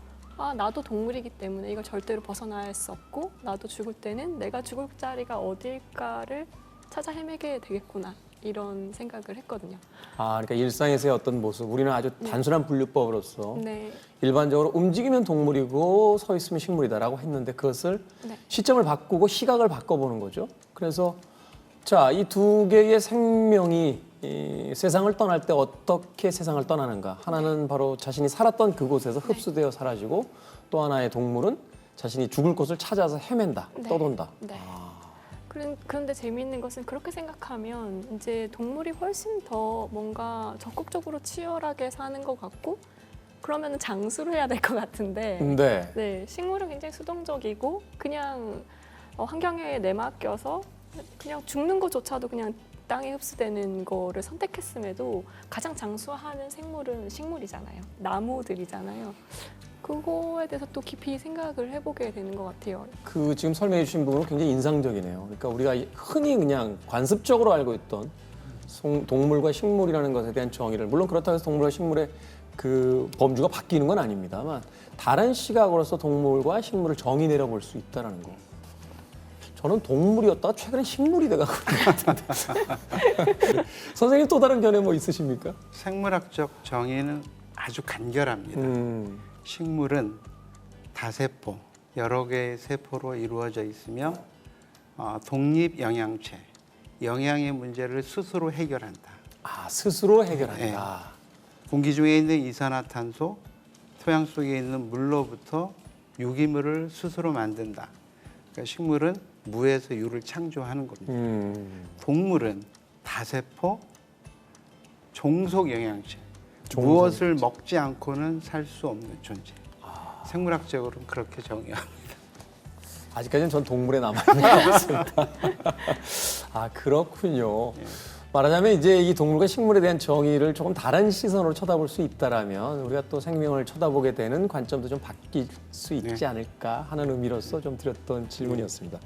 나도 동물이기 때문에 이걸 절대로 벗어날 수 없고 나도 죽을 때는 내가 죽을 자리가 어딜까를 찾아 헤매게 되겠구나 이런 생각을 했거든요. 그러니까 일상에서의 어떤 모습, 우리는 아주 단순한 분류법으로서 네. 일반적으로 움직이면 동물이고 서 있으면 식물이다라고 했는데 그것을 네. 시점을 바꾸고 시각을 바꿔보는 거죠. 그래서 자, 이 두 개의 생명이 이 세상을 떠날 때 어떻게 세상을 떠나는가. 하나는 바로 자신이 살았던 그곳에서 흡수되어 사라지고 또 하나의 동물은 자신이 죽을 곳을 찾아서 헤맨다, 네. 떠돈다. 네. 그런데 재미있는 것은 그렇게 생각하면 이제 동물이 훨씬 더 뭔가 적극적으로 치열하게 사는 것 같고 그러면 장수를 해야 될 것 같은데 네. 네, 식물은 굉장히 수동적이고 그냥 환경에 내맡겨서 그냥 죽는 것조차도 그냥 땅에 흡수되는 거를 선택했음에도 가장 장수하는 생물은 식물이잖아요. 나무들이잖아요. 그거에 대해서 또 깊이 생각을 해보게 되는 것 같아요. 그 지금 설명해 주신 부분은 굉장히 인상적이네요. 그러니까 우리가 흔히 그냥 관습적으로 알고 있던 동물과 식물이라는 것에 대한 정의를, 물론 그렇다고 해서 동물과 식물의 그 범주가 바뀌는 건 아닙니다만 다른 시각으로서 동물과 식물을 정의 내려볼 수 있다는 거. 저는 동물이었다가 최근에 식물이 돼가고 있는 것 같은데. 선생님 또 다른 견해 뭐 있으십니까? 생물학적 정의는 아주 간결합니다. 식물은 다세포, 여러 개의 세포로 이루어져 있으며 독립 영양체, 영양의 문제를 스스로 해결한다. 스스로 해결한다. 네. 공기 중에 있는 이산화탄소, 토양 속에 있는 물로부터 유기물을 스스로 만든다. 그러니까 식물은 무에서 유를 창조하는 겁니다. 동물은 다세포, 종속 영양체, 무엇을 먹지 않고는 살 수 없는 존재. 생물학적으로는 그렇게 정의합니다. 아직까지는 전 동물에 남아있는 것 같습니다. 그렇군요. 말하자면 이제 이 동물과 식물에 대한 정의를 조금 다른 시선으로 쳐다볼 수 있다라면 우리가 또 생명을 쳐다보게 되는 관점도 좀 바뀔 수 있지 않을까 하는 의미로서 좀 드렸던 질문이었습니다.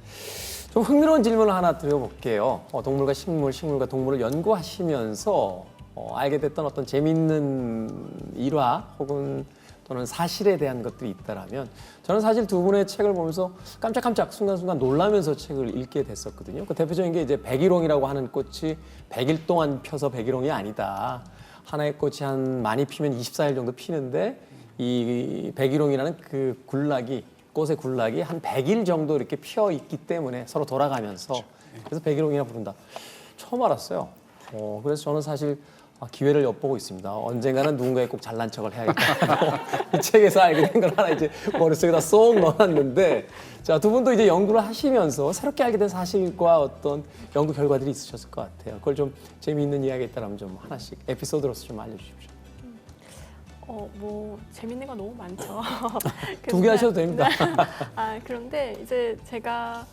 좀 흥미로운 질문을 하나 드려볼게요. 동물과 식물, 식물과 동물을 연구하시면서 알게 됐던 어떤 재미있는 일화 혹은 또는 사실에 대한 것들이 있다라면 저는 사실 두 분의 책을 보면서 깜짝깜짝 순간순간 놀라면서 책을 읽게 됐었거든요. 그 대표적인 게 이제 백일홍이라고 하는 꽃이 100일 동안 펴서 백일홍이 아니다. 하나의 꽃이 한 많이 피면 24일 정도 피는데 이 백일홍이라는 그 굴락이 꽃의 굴락이 한 100일 정도 이렇게 피어 있기 때문에 서로 돌아가면서 그래서 백일홍이라 부른다. 처음 알았어요. 그래서 저는 사실 기회를 엿보고 있습니다. 언젠가는 누군가에 꼭 잘난 척을 해야겠다. 이 책에서 알게 된 걸 하나 이제 머릿속에다 쏙 넣어놨는데 자, 두 분도 이제 연구를 하시면서 새롭게 알게 된 사실과 어떤 연구 결과들이 있으셨을 것 같아요. 그걸 좀 재미있는 이야기 있다면 좀 하나씩 에피소드로서 좀 알려주십시오. 뭐 재밌는 거 너무 많죠. 두 개 하셔도 됩니다. 그런데 이제 제가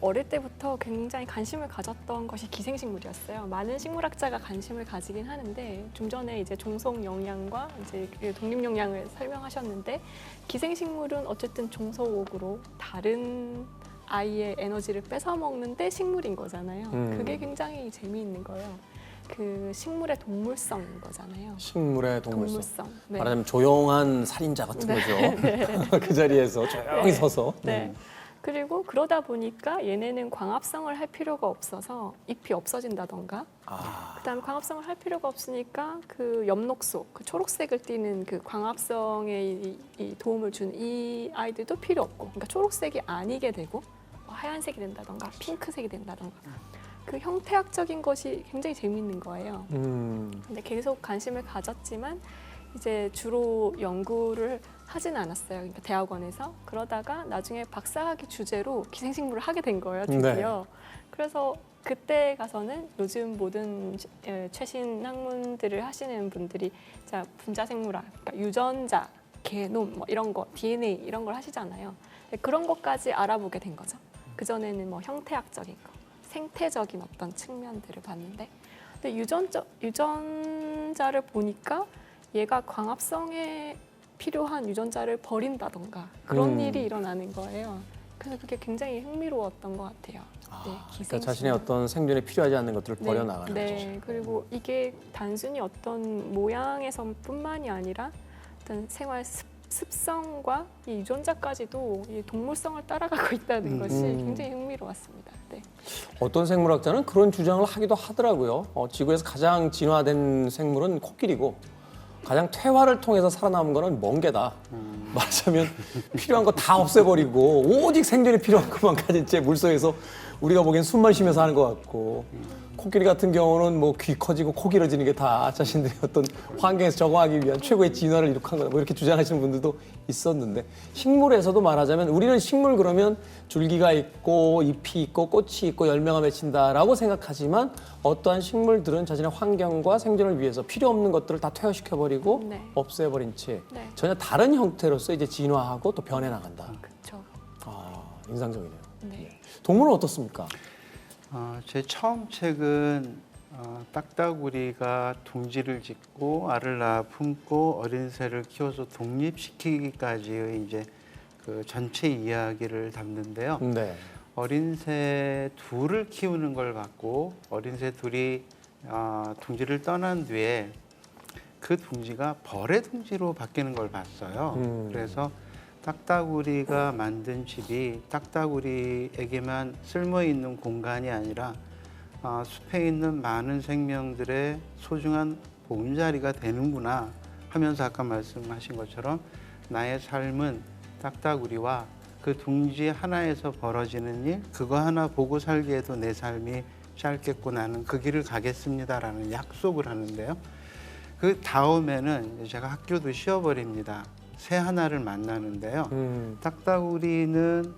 어릴 때부터 굉장히 관심을 가졌던 것이 기생식물이었어요. 많은 식물학자가 관심을 가지긴 하는데 좀 전에 이제 종속 영양과 이제 그 독립 영양을 설명하셨는데 기생식물은 어쨌든 종속으로 다른 아이의 에너지를 뺏어 먹는데 식물인 거잖아요. 그게 굉장히 재미있는 거예요. 그 식물의 동물성인 거잖아요. 식물의 동물성. 동물성. 네. 말하자면 조용한 살인자 같은 거죠. 그 자리에서 조용히 서서. 네. 그리고 그러다 보니까 얘네는 광합성을 할 필요가 없어서 잎이 없어진다던가 그다음에 광합성을 할 필요가 없으니까 그 엽록소, 그 초록색을 띠는 그 광합성에 이 도움을 준 이 아이들도 필요 없고 그러니까 초록색이 아니게 되고 뭐 하얀색이 된다던가 핑크색이 된다던가 그 형태학적인 것이 굉장히 재미있는 거예요. 근데 계속 관심을 가졌지만 이제 주로 연구를 하진 않았어요. 그러니까 대학원에서. 그러다가 나중에 박사학위 주제로 기생식물을 하게 된 거예요. 드디어. 그래서 그때 가서는 요즘 모든 최신 학문들을 하시는 분들이 자 분자생물학, 그러니까 유전자, 게놈 뭐 이런 거, DNA 이런 걸 하시잖아요. 그런 것까지 알아보게 된 거죠. 그전에는 뭐 형태학적인 거, 생태적인 어떤 측면들을 봤는데 근데 유전자를 보니까 얘가 광합성에 필요한 유전자를 버린다던가 그런 일이 일어나는 거예요. 그래서 그게 굉장히 흥미로웠던 것 같아요. 네, 그러니까 자신의 어떤 생존에 필요하지 않는 것들을 버려나가는 네, 그리고 이게 단순히 어떤 모양에서뿐만이 아니라 어떤 생활 습성과 이 유전자까지도 이 동물성을 따라가고 있다는 것이 굉장히 흥미로웠습니다. 네. 어떤 생물학자는 그런 주장을 하기도 하더라고요. 지구에서 가장 진화된 생물은 코끼리고 가장 퇴화를 통해서 살아남은 거는 멍게다. 말하자면 필요한 거 다 없애버리고 오직 생존에 필요한 것만 가진 채 물속에서 우리가 보기엔 숨만 쉬면서 하는 것 같고 코끼리 같은 경우는 뭐 귀 커지고 코 길어지는 게 다 자신들의 어떤 환경에서 적응하기 위한 최고의 진화를 이룩한 거다. 뭐 이렇게 주장하시는 분들도 있었는데 식물에서도 말하자면 우리는 식물 그러면 줄기가 있고 잎이 있고 꽃이 있고 열매가 맺힌다라고 생각하지만 어떠한 식물들은 자신의 환경과 생존을 위해서 필요 없는 것들을 다 퇴화시켜버리고 네. 없애버린 채 네. 전혀 다른 형태로서 이제 진화하고 또 변해 나간다. 그렇죠. 인상적이네요. 네. 동물은 어떻습니까? 제 처음 책은 딱따구리가 둥지를 짓고 알을 낳아 품고 어린 새를 키워서 독립시키기까지의 이제 그 전체 이야기를 담는데요. 네. 어린 새 둘을 키우는 걸 봤고 어린 새 둘이 둥지를 떠난 뒤에 그 둥지가 벌의 둥지로 바뀌는 걸 봤어요. 그래서 딱따구리가 만든 집이 딱따구리에게만 쓸모 있는 공간이 아니라 숲에 있는 많은 생명들의 소중한 보금자리가 되는구나 하면서 아까 말씀하신 것처럼 나의 삶은 딱따구리와 그 둥지 하나에서 벌어지는 일 그거 하나 보고 살기에도 내 삶이 짧겠고 나는 그 길을 가겠습니다라는 약속을 하는데요. 그 다음에는 제가 학교도 쉬어버립니다. 새 하나를 만나는데요. 딱따구리는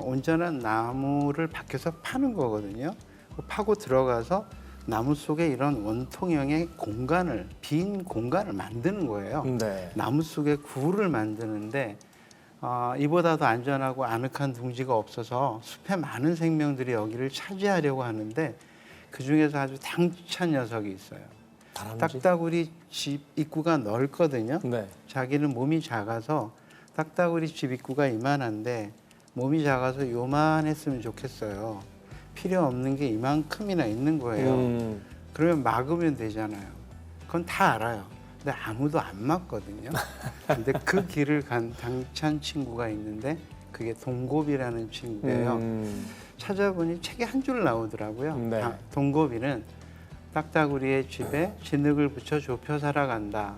온전한 나무를 밖에서 파는 거거든요. 파고 들어가서 나무 속에 이런 원통형의 공간을 빈 공간을 만드는 거예요. 네. 나무 속에 굴을 만드는데 이보다도 안전하고 아늑한 둥지가 없어서 숲의 많은 생명들이 여기를 차지하려고 하는데 그 중에서 아주 당찬 녀석이 있어요. 다람쥐? 딱따구리 집 입구가 넓거든요. 네. 자기는 몸이 작아서 딱따구리 집 입구가 이만한데 몸이 작아서 요만했으면 좋겠어요. 필요 없는 게 이만큼이나 있는 거예요. 그러면 막으면 되잖아요. 그건 다 알아요. 근데 아무도 안 막거든요. 근데 그 길을 간 당찬 친구가 있는데 그게 동고비라는 친구예요. 찾아보니 책에 한 줄 나오더라고요. 네. 동고비는 딱따구리의 집에 진흙을 붙여 좁혀 살아간다.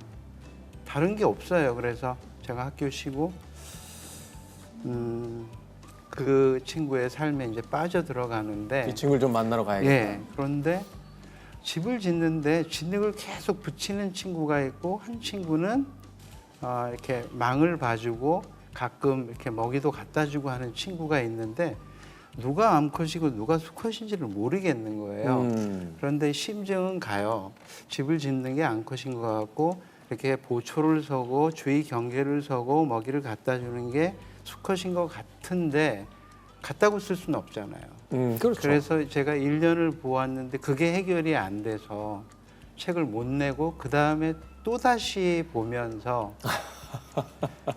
다른 게 없어요. 그래서 제가 학교 쉬고 그 친구의 삶에 이제 빠져 들어가는데 이 친구를 좀 만나러 가야겠다. 예. 그런데 집을 짓는데 진흙을 계속 붙이는 친구가 있고 한 친구는 이렇게 망을 봐주고 가끔 이렇게 먹이도 갖다 주고 하는 친구가 있는데 누가 암컷이고 누가 수컷인지를 모르겠는 거예요. 그런데 심증은 가요. 집을 짓는 게 암컷인 것 같고 이렇게 보초를 서고 주의 경계를 서고 먹이를 갖다 주는 게 수컷인 것 같은데 갖다고 쓸 수는 없잖아요. 그렇죠. 그래서 제가 1년을 보았는데 그게 해결이 안 돼서 책을 못 내고 그 다음에 또 다시 보면서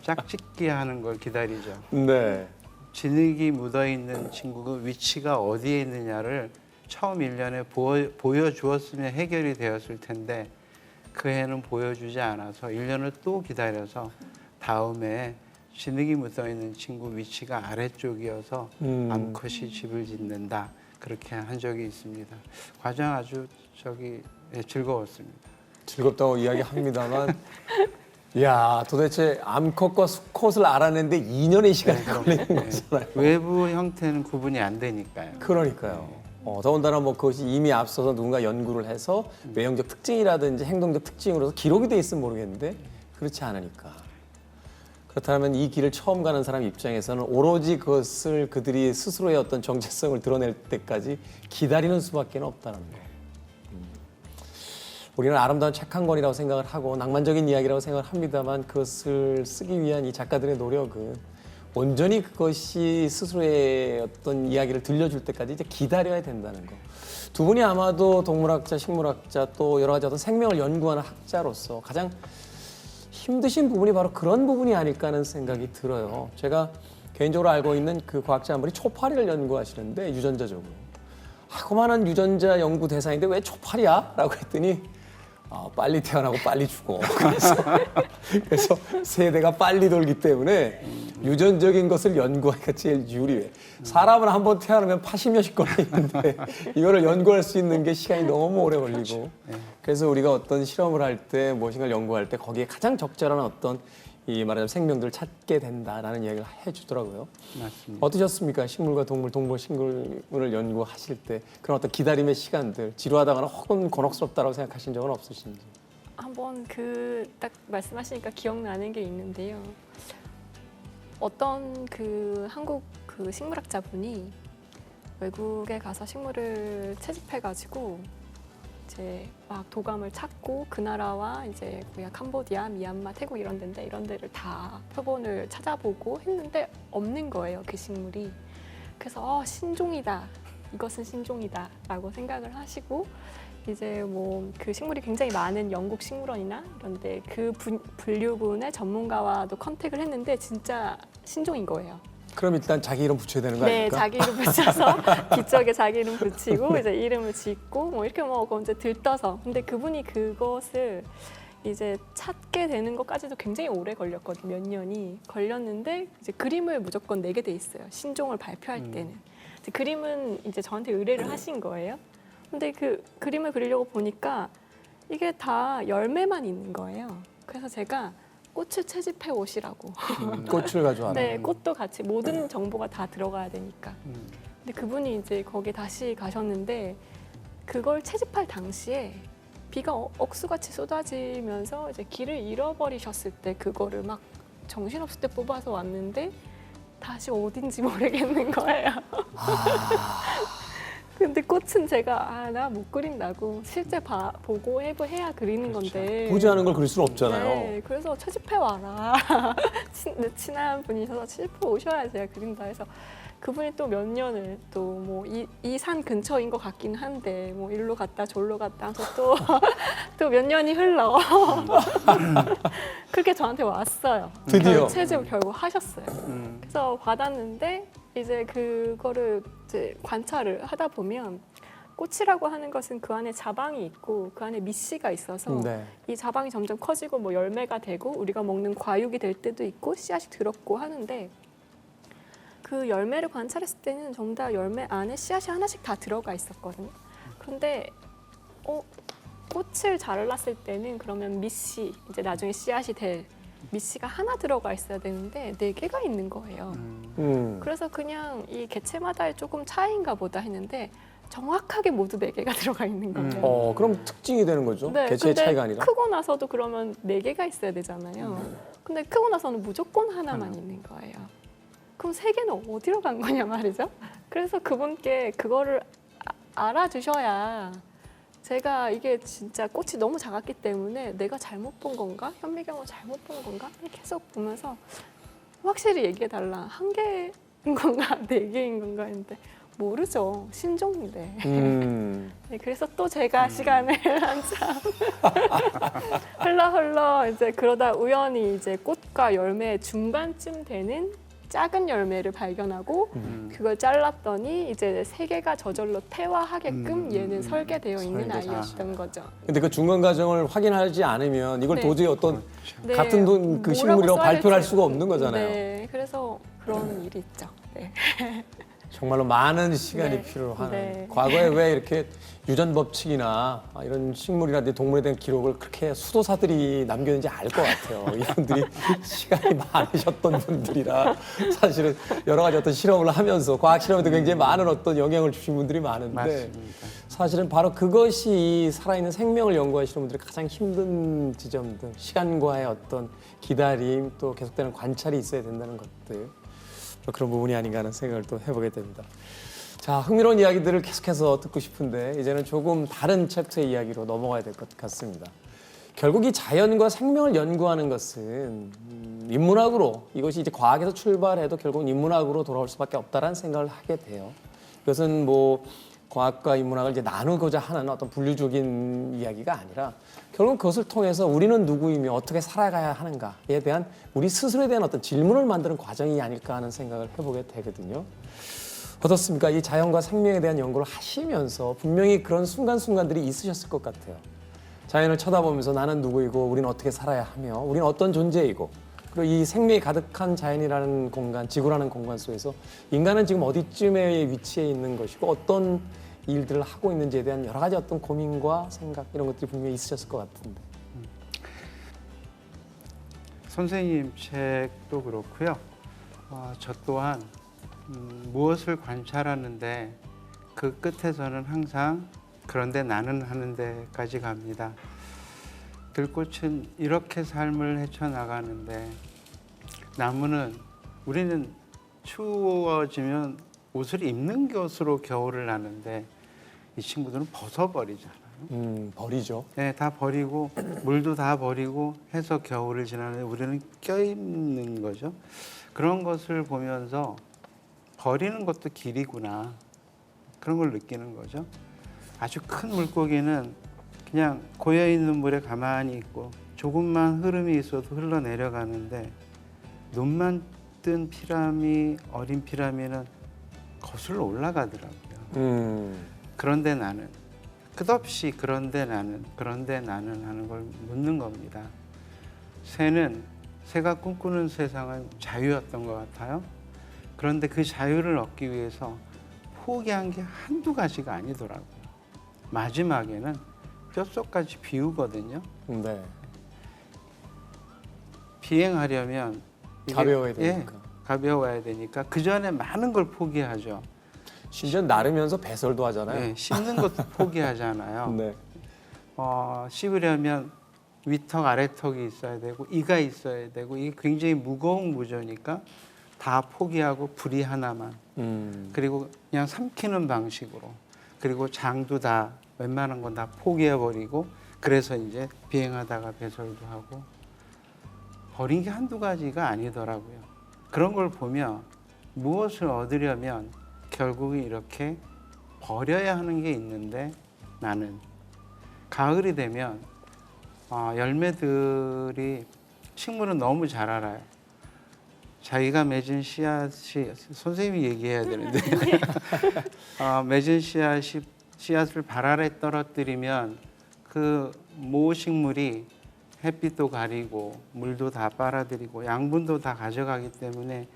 짝짓기 하는 걸 기다리죠. 네. 진흙이 묻어 있는 친구가 위치가 어디에 있느냐를 처음 1년에 보여주었으면 해결이 되었을 텐데 그 해는 보여주지 않아서 1년을 또 기다려서 다음에 진흙이 묻어 있는 친구 위치가 아래쪽이어서 암컷이 집을 짓는다. 그렇게 한 적이 있습니다. 과정 아주 즐거웠습니다. 즐겁다고 이야기합니다만, 야 도대체 암컷과 수컷을 알아내는데 2년의 시간이 걸리는 거잖아요. 외부 형태는 구분이 안 되니까요. 그러니까요. 더군다나 뭐 그것이 이미 앞서서 누군가 연구를 해서 외형적 특징이라든지 행동적 특징으로서 기록이 돼 있으면 모르겠는데 그렇지 않으니까. 그렇다면 이 길을 처음 가는 사람 입장에서는 오로지 그것을 그들이 스스로의 어떤 정체성을 드러낼 때까지 기다리는 수밖에 없다는 거. 우리는 아름다운 책 한 권이라고 생각을 하고 낭만적인 이야기라고 생각을 합니다만 그것을 쓰기 위한 이 작가들의 노력은 온전히 그것이 스스로의 어떤 이야기를 들려줄 때까지 이제 기다려야 된다는 거. 두 분이 아마도 동물학자, 식물학자 또 여러 가지 어떤 생명을 연구하는 학자로서 가장 힘드신 부분이 바로 그런 부분이 아닐까 하는 생각이 들어요. 제가 개인적으로 알고 있는 그 과학자 한 분이 초파리를 연구하시는데 유전자적으로. 그만한 유전자 연구 대상인데 왜 초파리야? 라고 했더니 빨리 태어나고 빨리 죽어. 그래서 세대가 빨리 돌기 때문에 유전적인 것을 연구하기가 제일 유리해. 사람은 한번 태어나면 80년씩 걸리는데 이거를 연구할 수 있는 게 시간이 너무 오래 걸리고. 그래서 우리가 어떤 실험을 할 때 무엇인가를 연구할 때 거기에 가장 적절한 어떤 이 말하자면 생명들을 찾게 된다라는 이야기를 해주더라고요. 맞습니다. 어떠셨습니까? 식물과 동물, 동물, 식물을 연구하실 때 그런 어떤 기다림의 시간들, 지루하다거나 혹은 곤혹스럽다라고 생각하신 적은 없으신지? 한번 딱 말씀하시니까 기억나는 게 있는데요. 어떤 한국 식물학자분이 외국에 가서 식물을 채집해가지고 이제 막 도감을 찾고 그 나라와 이제 거기가 캄보디아, 미얀마, 태국 이런 데인데 이런 데를 다 표본을 찾아보고 했는데 없는 거예요, 그 식물이. 그래서 신종이다. 이것은 신종이다라고 생각을 하시고 이제 뭐 그 식물이 굉장히 많은 영국 식물원이나 이런데 그 분류군의 전문가와도 컨택을 했는데 진짜 신종인 거예요. 그럼 일단 자기 이름 붙여야 되는 거 네, 아닙니까? 자기 이름 붙여서 기적에 자기 이름 붙이고 이제 이름을 짓고 뭐 이렇게 뭐 이제 들떠서. 근데 그분이 그것을 이제 찾게 되는 것까지도 굉장히 오래 걸렸거든요. 몇 년이 걸렸는데 이제 그림을 무조건 내게 돼 있어요. 신종을 발표할 때는. 이제 그림은 이제 저한테 의뢰를 하신 거예요. 근데 그 그림을 그리려고 보니까 이게 다 열매만 있는 거예요. 그래서 제가 꽃을 채집해 오시라고. 꽃을 가져와라. 네, 꽃도 같이 모든 정보가 다 들어가야 되니까. 근데 그분이 이제 거기 다시 가셨는데 그걸 채집할 당시에 비가 억수같이 쏟아지면서 이제 길을 잃어버리셨을 때 그거를 막 정신없을 때 뽑아서 왔는데 다시 어딘지 모르겠는 거예요. 근데 꽃은 제가 나 못 그린다고 실제 보고 해야 그리는 건데 보지 않은 걸 그릴 수는 없잖아요. 네, 그래서 채집해 와라. 친한 분이셔서 채집해 오셔야 제가 그린다 해서 그분이 또 몇 년을 또 뭐 이 산 근처인 것 같긴 한데 뭐 일로 갔다 졸로 갔다 해서 또 몇 년이 흘러 그렇게 저한테 왔어요. 드디어 채집을 결국 하셨어요. 그래서 받았는데 이제 그거를 이제 관찰을 하다 보면 꽃이라고 하는 것은 그 안에 자방이 있고 그 안에 밑씨가 있어서 네. 이 자방이 점점 커지고 뭐 열매가 되고 우리가 먹는 과육이 될 때도 있고 씨앗이 들었고 하는데 그 열매를 관찰했을 때는 전부 다 열매 안에 씨앗이 하나씩 다 들어가 있었거든요. 그런데 꽃을 잘랐을 때는 그러면 밑씨 이제 나중에 씨앗이 될 밑씨가 하나 들어가 있어야 되는데 4개가 있는 거예요. 그래서 그냥 이 개체마다의 조금 차이인가 보다 했는데 정확하게 모두 4개가 들어가 있는 거예요. 그럼 특징이 되는 거죠? 네, 개체의 근데 차이가 아니라? 크고 나서도 그러면 4개가 있어야 되잖아요. 근데 크고 나서는 무조건 하나만 있는 거예요. 그럼 3개는 어디로 간 거냐 말이죠. 그래서 그분께 그거를 알아주셔야 제가 이게 진짜 꽃이 너무 작았기 때문에 내가 잘못 본 건가? 현미경을 잘못 본 건가? 계속 보면서 확실히 얘기해달라. 한 개 건가 4개인 건가 했는데 모르죠. 신종인데. 네, 그래서 또 제가 시간을 한참 흘러 이제 그러다 우연히 이제 꽃과 열매 중반쯤 되는 작은 열매를 발견하고 그걸 잘랐더니 이제 3개가 저절로 태화하게끔 얘는 설계되어 있는 설계가. 아이였던 거죠. 근데 그 중간 과정을 확인하지 않으면 이걸 네. 도저히 어떤 네, 같은 그 뭐라고 식물이라고 써야 발표를 할 될지. 수가 없는 거잖아요. 네, 그래서 그런 일이 있죠. 네. 정말로 많은 시간이 네. 필요한. 네. 과거에 왜 이렇게 유전 법칙이나 이런 식물이라든지 동물에 대한 기록을 그렇게 수도사들이 남겼는지 알 것 같아요. 이분들이 시간이 많으셨던 분들이라 사실은 여러 가지 어떤 실험을 하면서 과학 실험에도 굉장히 많은 어떤 영향을 주신 분들이 많은데 맞습니다. 사실은 바로 그것이 이 살아있는 생명을 연구하시는 분들이 가장 힘든 지점들, 시간과의 어떤 기다림 또 계속되는 관찰이 있어야 된다는 것들. 그런 부분이 아닌가 하는 생각을 또 해보게 됩니다. 자, 흥미로운 이야기들을 계속해서 듣고 싶은데 이제는 조금 다른 챕터의 이야기로 넘어가야 될 것 같습니다. 결국 이 자연과 생명을 연구하는 것은 인문학으로 이것이 이제 과학에서 출발해도 결국은 인문학으로 돌아올 수밖에 없다라는 생각을 하게 돼요. 이것은 뭐 과학과 인문학을 이제 나누고자 하는 어떤 분류적인 이야기가 아니라 결국 그것을 통해서 우리는 누구이며 어떻게 살아가야 하는가에 대한 우리 스스로에 대한 어떤 질문을 만드는 과정이 아닐까 하는 생각을 해보게 되거든요. 어떻습니까? 이 자연과 생명에 대한 연구를 하시면서 분명히 그런 순간순간들이 있으셨을 것 같아요. 자연을 쳐다보면서 나는 누구이고 우리는 어떻게 살아야 하며 우리는 어떤 존재이고 그리고 이 생명이 가득한 자연이라는 공간, 지구라는 공간 속에서 인간은 지금 어디쯤에 위치해 있는 것이고 어떤 일들을 하고 있는지에 대한 여러 가지 어떤 고민과 생각 이런 것들이 분명히 있으셨을 것 같은데. 선생님 책도 그렇고요. 저 또한 무엇을 관찰하는데 그 끝에서는 항상 그런데 나는 하는 데까지 갑니다. 들꽃은 이렇게 삶을 헤쳐나가는데 나무는 우리는 추워지면 옷을 입는 것으로 겨울을 나는데 이 친구들은 벗어버리잖아요. 버리죠. 네, 다 버리고 물도 다 버리고 해서 겨울을 지나는데 우리는 껴입는 거죠. 그런 것을 보면서 버리는 것도 길이구나 그런 걸 느끼는 거죠. 아주 큰 물고기는 그냥 고여있는 물에 가만히 있고 조금만 흐름이 있어도 흘러내려가는데 눈만 뜬 피라미, 어린 피라미는 거슬러 올라가더라고요. 그런데 나는 끝없이 그런데 나는 하는 걸 묻는 겁니다. 새가 꿈꾸는 세상은 자유였던 것 같아요. 그런데 그 자유를 얻기 위해서 포기한 게 한두 가지가 아니더라고요. 마지막에는 뼛속까지 비우거든요. 네. 비행하려면 이게- 가벼워야 되니까. 가벼워야 되니까 그 전에 많은 걸 포기하죠. 심지어 나르면서 배설도 하잖아요. 네, 씹는 것도 포기하잖아요. 네. 씹으려면 위턱 아래턱이 있어야 되고 이가 있어야 되고 이게 굉장히 무거운 구조니까 다 포기하고 부리 하나만 그리고 그냥 삼키는 방식으로 그리고 장도 다 웬만한 건 다 포기해버리고 그래서 이제 비행하다가 배설도 하고 버린 게 한두 가지가 아니더라고요. 그런 걸 보면 무엇을 얻으려면 결국은 이렇게 버려야 하는 게 있는데 나는 가을이 되면 열매들이 식물은 너무 잘 알아요. 자기가 맺은 씨앗이 선생님이 얘기해야 되는데 맺은 씨앗을 발 아래 떨어뜨리면 그 모식물이 햇빛도 가리고 물도 다 빨아들이고 양분도 다 가져가기 때문에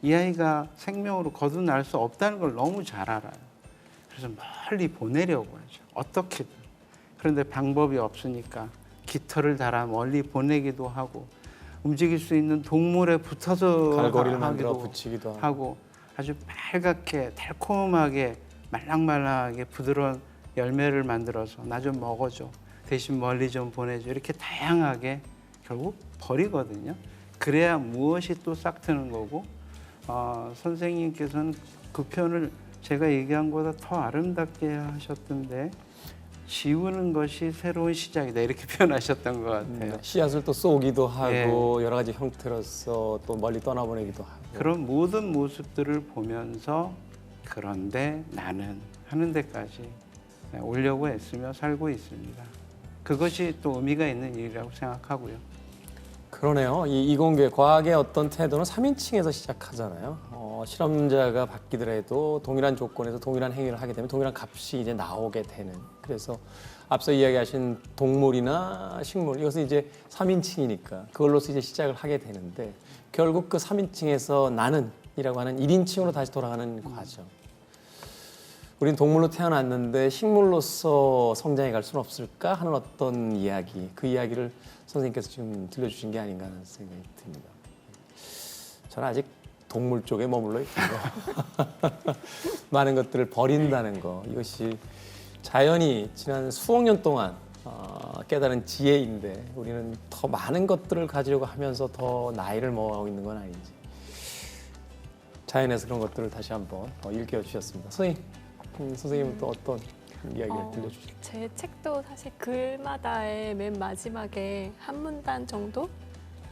이 아이가 생명으로 거듭날 수 없다는 걸 너무 잘 알아요. 그래서 멀리 보내려고 하죠. 어떻게든. 그런데 방법이 없으니까 깃털을 달아 멀리 보내기도 하고 움직일 수 있는 동물에 붙어서 갈고리를 만들어 하기도 붙이기도 하고. 하고 아주 빨갛게 달콤하게 말랑말랑하게 부드러운 열매를 만들어서 나 좀 먹어줘. 대신 멀리 좀 보내줘. 이렇게 다양하게 결국 버리거든요. 그래야 무엇이 또 싹 트는 거고 선생님께서는 그 표현을 제가 얘기한 것보다 더 아름답게 하셨던데 지우는 것이 새로운 시작이다 이렇게 표현하셨던 것 같아요. 씨앗을 또 쏘기도 하고 예. 여러 가지 형태로서 또 멀리 떠나보내기도 하고. 그런 모든 모습들을 보면서 그런데 나는 하는 데까지 오려고 애쓰며 살고 있습니다. 그것이 또 의미가 있는 일이라고 생각하고요. 그러네요. 이 이공계 과학의 어떤 태도는 3인칭에서 시작하잖아요. 실험자가 바뀌더라도 동일한 조건에서 동일한 행위를 하게 되면 동일한 값이 이제 나오게 되는. 그래서 앞서 이야기하신 동물이나 식물 이것은 이제 3인칭이니까 그걸로서 이제 시작을 하게 되는데 결국 그 3인칭에서 나는이라고 하는 1인칭으로 다시 돌아가는 과정. 우린 동물로 태어났는데 식물로서 성장해 갈 수는 없을까 하는 어떤 이야기, 그 이야기를 선생님께서 지금 들려주신 게 아닌가 하는 생각이 듭니다. 저는 아직 동물 쪽에 머물러 있고요. 많은 것들을 버린다는 거, 이것이 자연이 지난 수억 년 동안 깨달은 지혜인데 우리는 더 많은 것들을 가지려고 하면서 더 나이를 먹어가고 있는 건 아닌지. 자연에서 그런 것들을 다시 한번 일깨워 주셨습니다. 선생님은 또 어떤 이야기를 들려주실까요? 제 책도 사실 글마다의 맨 마지막에 한 문단 정도?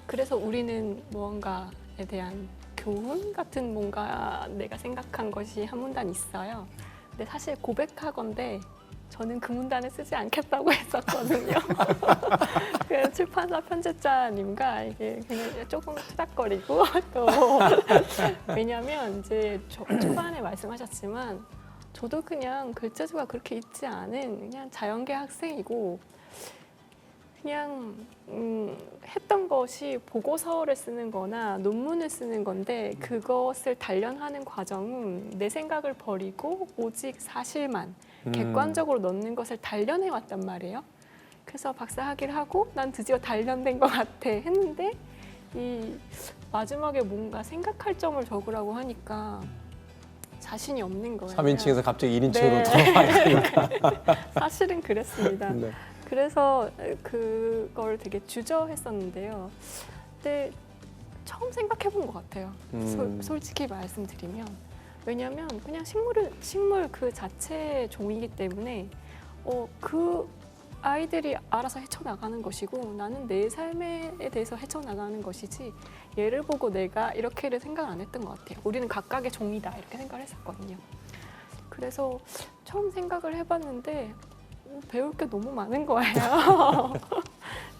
그래서 우리는 무언가에 대한 교훈 같은 뭔가 내가 생각한 것이 한 문단 있어요. 근데 사실 고백하건대 저는 그 문단을 쓰지 않겠다고 했었거든요. 그 출판사 편집자님과 이게 그냥 조금 투닥거리고 또 왜냐하면 이제 초반에 말씀하셨지만 저도 그냥 글재주가 그렇게 있지 않은 그냥 자연계 학생이고 그냥 했던 것이 보고서를 쓰는 거나 논문을 쓰는 건데 그것을 단련하는 과정은 내 생각을 버리고 오직 사실만 객관적으로 넣는 것을 단련해 왔단 말이에요. 그래서 박사학위를 하고 난 드디어 단련된 것 같아 했는데 이 마지막에 뭔가 생각할 점을 적으라고 하니까 자신이 없는 거예요. 3인칭에서 갑자기 1인칭으로 네. 돌아가니까. 사실은 그랬습니다. 네. 그래서 그걸 되게 주저했었는데요. 근데 처음 생각해 본 것 같아요. 솔직히 말씀드리면. 왜냐하면 그냥 식물 그 자체의 종이기 때문에 그 아이들이 알아서 헤쳐나가는 것이고 나는 내 삶에 대해서 헤쳐나가는 것이지 얘를 보고 내가 이렇게를 생각 안 했던 것 같아요. 우리는 각각의 종이다 이렇게 생각을 했었거든요. 그래서 처음 생각을 해봤는데 배울 게 너무 많은 거예요.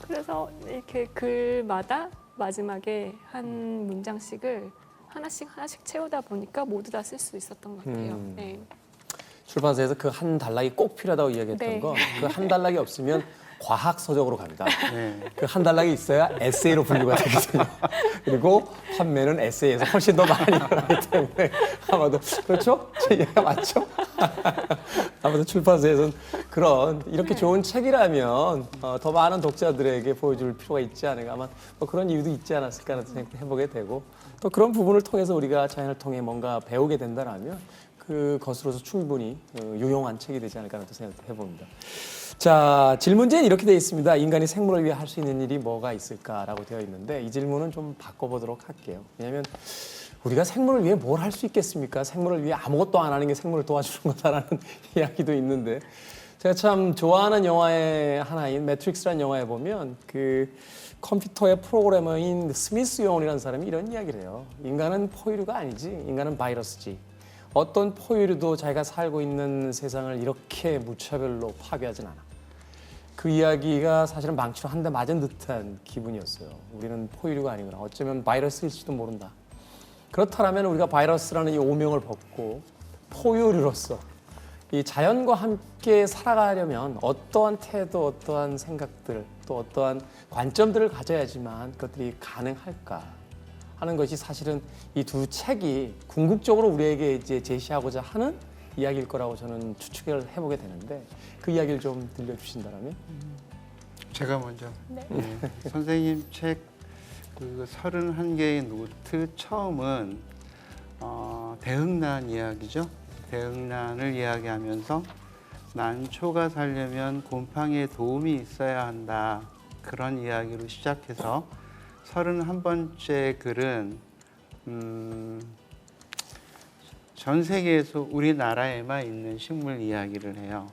그래서 이렇게 글마다 마지막에 한 문장씩을 하나씩 채우다 보니까 모두 다 쓸 수 있었던 것 같아요. 네. 출판사에서 그 한 단락이 꼭 필요하다고 이야기했던 네. 건 그 한 단락이 없으면 과학 서적으로 갑니다. 네. 그 한 단락이 있어야 에세이로 분류가 되거든요. 그리고 판매는 에세이에서 훨씬 더 많이 일어나기 때문에 아마도 그렇죠? 제 이야기가 맞죠? 아마도 출판사에서는 그런 이렇게 좋은 책이라면 더 많은 독자들에게 보여줄 필요가 있지 않을까 아마 뭐 그런 이유도 있지 않았을까 하는 생각도 해보게 되고 또 그런 부분을 통해서 우리가 자연을 통해 뭔가 배우게 된다면 그것으로서 충분히 유용한 책이 되지 않을까 하는 생각도 해봅니다. 자, 질문지에 이렇게 되어 있습니다. 인간이 생물을 위해 할 수 있는 일이 뭐가 있을까라고 되어 있는데 이 질문은 좀 바꿔보도록 할게요. 왜냐하면 우리가 생물을 위해 뭘 할 수 있겠습니까? 생물을 위해 아무것도 안 하는 게 생물을 도와주는 거다라는 이야기도 있는데 제가 참 좋아하는 영화의 하나인 매트릭스라는 영화에 보면 그 컴퓨터의 프로그래머인 스미스 요원이라는 사람이 이런 이야기를 해요. 인간은 포유류가 아니지. 인간은 바이러스지. 어떤 포유류도 자기가 살고 있는 세상을 이렇게 무차별로 파괴하진 않아. 그 이야기가 사실은 망치로 한 대 맞은 듯한 기분이었어요. 우리는 포유류가 아니구나. 어쩌면 바이러스일지도 모른다. 그렇다면 우리가 바이러스라는 이 오명을 벗고 포유류로서 이 자연과 함께 살아가려면 어떠한 태도, 어떠한 생각들, 또 어떠한 관점들을 가져야지만 그것들이 가능할까 하는 것이 사실은 이 두 책이 궁극적으로 우리에게 이제 제시하고자 하는 이야기일 거라고 저는 추측을 해보게 되는데 그 이야기를 좀 들려주신다면? 제가 먼저. 네. 네. 선생님 책 그 31개의 노트 처음은 대흥란 이야기죠. 대흥란을 이야기하면서 난초가 살려면 곰팡이의 도움이 있어야 한다. 그런 이야기로 시작해서 31번째 글은 전 세계에서 우리나라에만 있는 식물 이야기를 해요.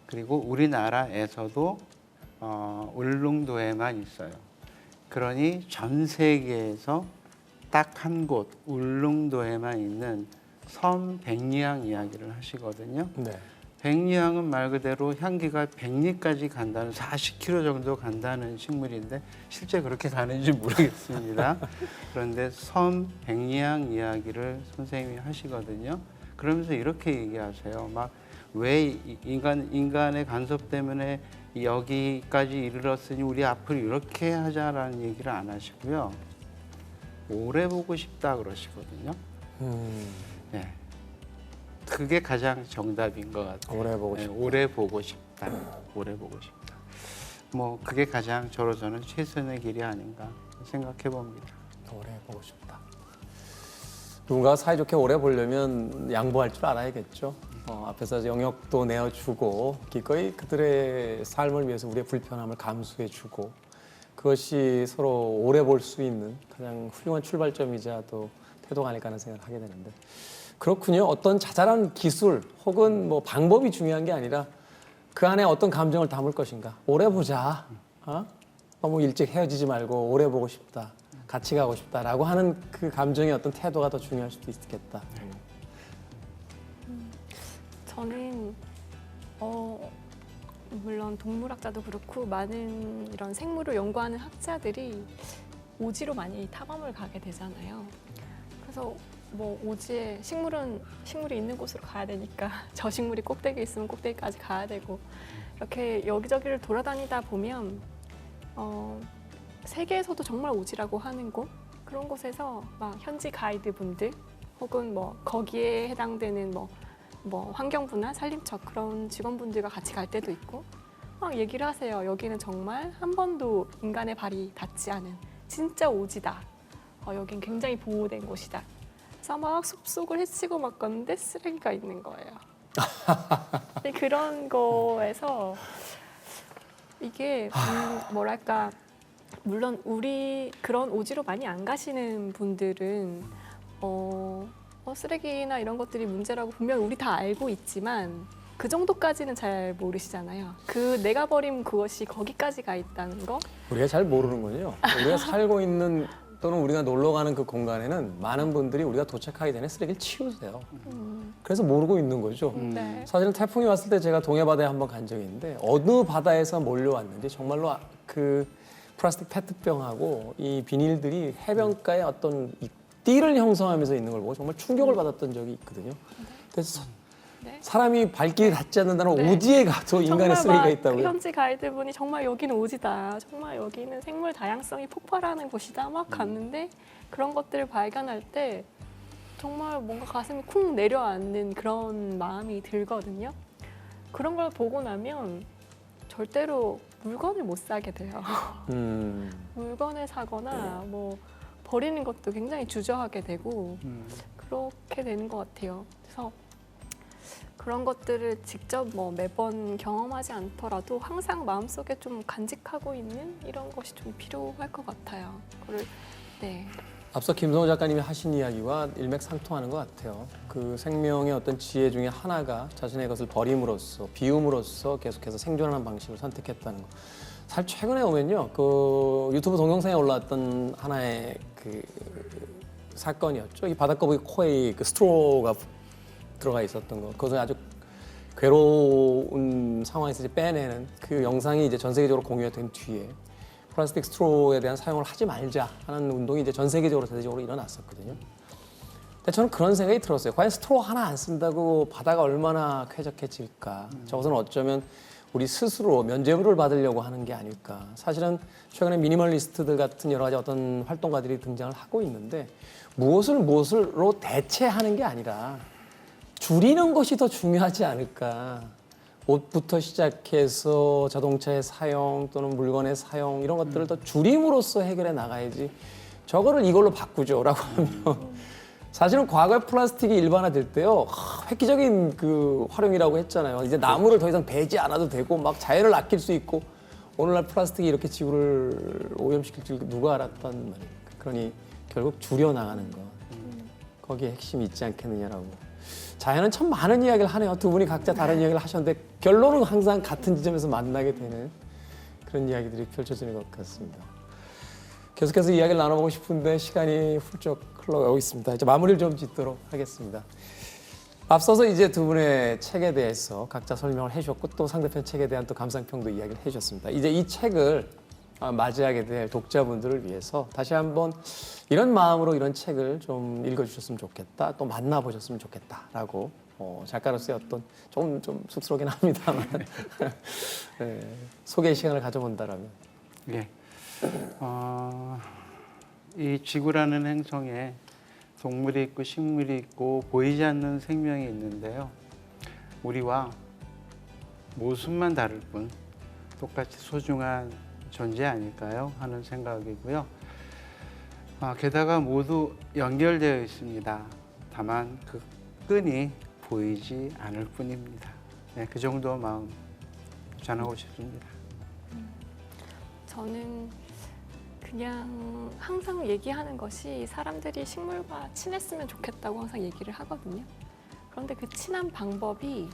그리고 우리나라에서도 울릉도에만 있어요. 그러니 전 세계에서 딱 한 곳 울릉도에만 있는 섬 백리향 이야기를 하시거든요. 네. 백리향은 말 그대로 향기가 백리까지 간다는 40km 정도 간다는 식물인데 실제 그렇게 가는지 모르겠습니다. 그런데 섬 백리향 이야기를 선생님이 하시거든요. 그러면서 이렇게 얘기하세요. 막 왜 인간의 간섭 때문에 여기까지 이르렀으니 우리 앞으로 이렇게 하자라는 얘기를 안 하시고요. 오래 보고 싶다 그러시거든요. 네. 그게 가장 정답인 것 같아요. 오래 보고 네, 싶다. 오래 보고 싶다. 오래 보고 싶다. 뭐 그게 가장 저로서는 최선의 길이 아닌가 생각해 봅니다. 오래 보고 싶다. 누군가 사이좋게 오래 보려면 양보할 줄 알아야겠죠. 앞에서 영역도 내어주고 기꺼이 그들의 삶을 위해서 우리의 불편함을 감수해주고 그것이 서로 오래 볼 수 있는 가장 훌륭한 출발점이자 또 태도가 아닐까 하는 생각을 하게 되는데 그렇군요. 어떤 자잘한 기술 혹은 뭐 방법이 중요한 게 아니라 그 안에 어떤 감정을 담을 것인가. 오래 보자. 너무 일찍 헤어지지 말고 오래 보고 싶다. 같이 가고 싶다라고 하는 그 감정의 어떤 태도가 더 중요할 수도 있겠다. 저는 물론 동물학자도 그렇고 많은 이런 생물을 연구하는 학자들이 오지로 많이 탐험을 가게 되잖아요. 그래서 뭐 오지에 식물이 있는 곳으로 가야 되니까 저 식물이 꼭대기에 있으면 꼭대기까지 가야 되고 이렇게 여기저기를 돌아다니다 보면 세계에서도 정말 오지라고 하는 곳 그런 곳에서 막 현지 가이드분들 혹은 뭐 거기에 해당되는 뭐 환경부나 산림처 그런 직원분들과 같이 갈 때도 있고 막 얘기를 하세요. 여기는 정말 한 번도 인간의 발이 닿지 않은 진짜 오지다. 여긴 굉장히 보호된 곳이다. 그래서 막 숲속을 헤치고 막 갔는데 쓰레기가 있는 거예요. 그런 거에서 이게 뭐랄까 물론 우리 그런 오지로 많이 안 가시는 분들은 쓰레기나 이런 것들이 문제라고 분명 우리 다 알고 있지만 그 정도까지는 잘 모르시잖아요. 내가 버린 그것이 거기까지 가 있다는 거. 우리가 잘 모르는군요. 우리가 살고 있는 또는 우리가 놀러 가는 그 공간에는 많은 분들이 우리가 도착하기 전에 쓰레기를 치우세요. 그래서 모르고 있는 거죠. 네. 사실은 태풍이 왔을 때 제가 동해바다에 한번 간 적이 있는데 어느 바다에서 몰려왔는지 정말로 그 플라스틱 페트병하고 이 비닐들이 해변가에 어떤 이 띠를 형성하면서 있는 걸 보고 정말 충격을 받았던 적이 있거든요. 그래서 네. 사람이 발길이 닿지 않는다는 네. 오지에 가도 인간의 쓰레기가 그 있다고요. 현지 가이드분이 정말 여기는 오지다. 정말 여기는 생물 다양성이 폭발하는 곳이다. 막 갔는데 그런 것들을 발견할 때 정말 뭔가 가슴이 쿵 내려앉는 그런 마음이 들거든요. 그런 걸 보고 나면 절대로 물건을 못 사게 돼요. 물건을 사거나 뭐 버리는 것도 굉장히 주저하게 되고 그렇게 되는 것 같아요. 그래서 그런 것들을 직접 뭐 매번 경험하지 않더라도 항상 마음속에 좀 간직하고 있는 이런 것이 좀 필요할 것 같아요. 그걸 네. 앞서 김성호 작가님이 하신 이야기와 일맥상통하는 것 같아요. 그 생명의 어떤 지혜 중에 하나가 자신의 것을 버림으로써 비움으로써 계속해서 생존하는 방식을 선택했다는 거. 사실 최근에 오면요, 그 유튜브 동영상에 올라왔던 하나의 그 사건이었죠. 이 바닷거북이 코에 그 스트로가 들어가 있었던 거. 그것을 아주 괴로운 상황에서 이제 빼내는 그 영상이 이제 전 세계적으로 공유가 된 뒤에 플라스틱 스트로에 대한 사용을 하지 말자 하는 운동이 이제 전 세계적으로 대대적으로 일어났었거든요. 근데 저는 그런 생각이 들었어요. 과연 스트로 하나 안 쓴다고 바다가 얼마나 쾌적해질까? 저것은 어쩌면 우리 스스로 면죄부를 받으려고 하는 게 아닐까. 사실은 최근에 미니멀리스트들 같은 여러 가지 어떤 활동가들이 등장을 하고 있는데 무엇으로 대체하는 게 아니라 줄이는 것이 더 중요하지 않을까. 옷부터 시작해서 자동차의 사용 또는 물건의 사용 이런 것들을 더 줄임으로써 해결해 나가야지 저거를 이걸로 바꾸죠라고 하면 사실은 과거에 플라스틱이 일반화될 때요 획기적인 그 활용이라고 했잖아요. 이제 나무를 더 이상 베지 않아도 되고 막 자연을 아낄 수 있고 오늘날 플라스틱이 이렇게 지구를 오염시킬 줄 누가 알았단 말이에요. 그러니 결국 줄여 나가는 거 거기에 핵심이 있지 않겠느냐라고 자연은 참 많은 이야기를 하네요. 두 분이 각자 다른 이야기를 하셨는데 결론은 항상 같은 지점에서 만나게 되는 그런 이야기들이 펼쳐지는 것 같습니다. 계속해서 이야기를 나눠보고 싶은데 시간이 훌쩍 흘러가고 있습니다. 이제 마무리를 좀 짓도록 하겠습니다. 앞서서 이제 두 분의 책에 대해서 각자 설명을 해주셨고 또 상대편 책에 대한 또 감상평도 이야기를 해주셨습니다. 이제 이 책을 맞이하게 될 독자분들을 위해서 다시 한번 이런 마음으로 이런 책을 좀 읽어주셨으면 좋겠다, 또 만나보셨으면 좋겠다라고 작가로서의 어떤 좀 쑥스럽긴 합니다만 네, 소개의 시간을 가져본다라면. 예. 이 지구라는 행성에 동물이 있고 식물이 있고 보이지 않는 생명이 있는데요. 우리와 모습만 다를 뿐 똑같이 소중한 존재 아닐까요? 하는 생각이고요. 게다가 모두 연결되어 있습니다. 다만 그 끈이 보이지 않을 뿐입니다. 네, 그 정도 마음 전하고 싶습니다. 저는 그냥 항상 얘기하는 것이 사람들이 식물과 친했으면 좋겠다고 항상 얘기를 하거든요. 그런데 그 친한 방법이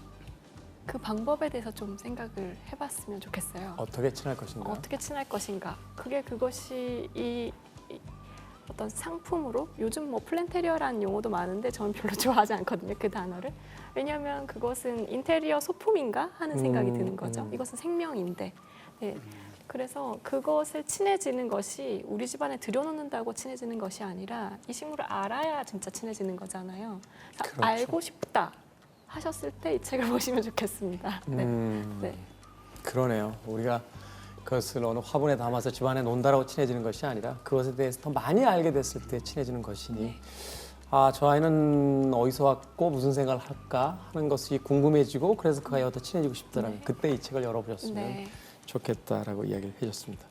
그 방법에 대해서 좀 생각을 해봤으면 좋겠어요. 어떻게 친할 것인가? 어떻게 친할 것인가? 그것이 이 어떤 상품으로 요즘 뭐 플랜테리어라는 용어도 많은데 저는 별로 좋아하지 않거든요. 그 단어를. 왜냐하면 그것은 인테리어 소품인가 하는 생각이 드는 거죠. 이것은 생명인데. 네. 그래서 그것을 친해지는 것이 우리 집안에 들여놓는다고 친해지는 것이 아니라 이 식물을 알아야 진짜 친해지는 거잖아요. 그렇죠. 알고 싶다 하셨을 때 이 책을 보시면 좋겠습니다. 네. 네. 그러네요. 우리가 그것을 어느 화분에 담아서 집안에 놓는다라고 친해지는 것이 아니라 그것에 대해서 더 많이 알게 됐을 때 친해지는 것이니 네. 저 아이는 어디서 왔고 무슨 생각을 할까 하는 것이 궁금해지고 그래서 그 아이와 더 친해지고 싶다라면 그때 이 책을 열어보셨으면 네. 좋겠다라고 이야기를 해줬습니다.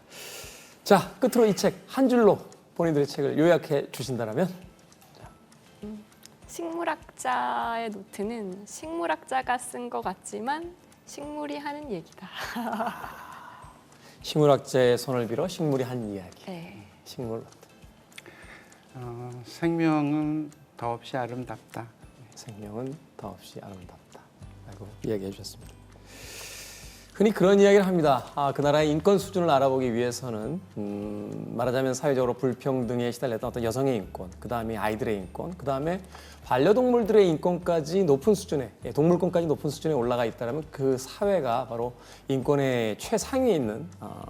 자, 끝으로 이 책 한 줄로 본인들의 책을 요약해 주신다면? 식물학자의 노트는 식물학자가 쓴 것 같지만 식물이 하는 얘기다. 식물학자의 손을 빌어 식물이 한 이야기. 네. 식물 생명은 더없이 아름답다. 생명은 더없이 아름답다라고 이야기해 주셨습니다. 흔히 그런 이야기를 합니다. 그 나라의 인권 수준을 알아보기 위해서는 말하자면 사회적으로 불평등에 시달렸던 어떤 여성의 인권, 그 다음에 아이들의 인권, 그 다음에 반려동물들의 인권까지 높은 수준에, 동물권까지 높은 수준에 올라가 있다면 그 사회가 바로 인권의 최상위에 있는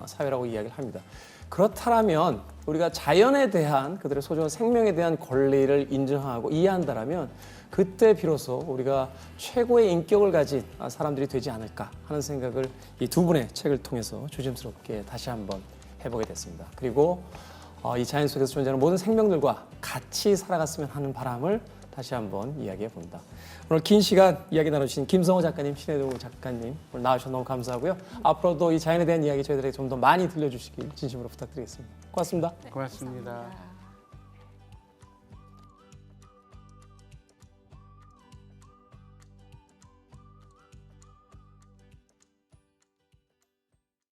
사회라고 이야기를 합니다. 그렇다면 우리가 자연에 대한 그들의 소중한 생명에 대한 권리를 인정하고 이해한다면 그때 비로소 우리가 최고의 인격을 가진 사람들이 되지 않을까 하는 생각을 이 두 분의 책을 통해서 조심스럽게 다시 한번 해보게 됐습니다. 그리고 이 자연 속에서 존재하는 모든 생명들과 같이 살아갔으면 하는 바람을 다시 한번 이야기해 본다. 오늘 긴 시간 이야기 나눠주신 김성호 작가님, 신혜동 작가님 오늘 나와주셔서 너무 감사하고요. 앞으로도 이 자연에 대한 이야기 저희들에게 좀 더 많이 들려주시길 진심으로 부탁드리겠습니다. 고맙습니다. 고맙습니다. 감사합니다.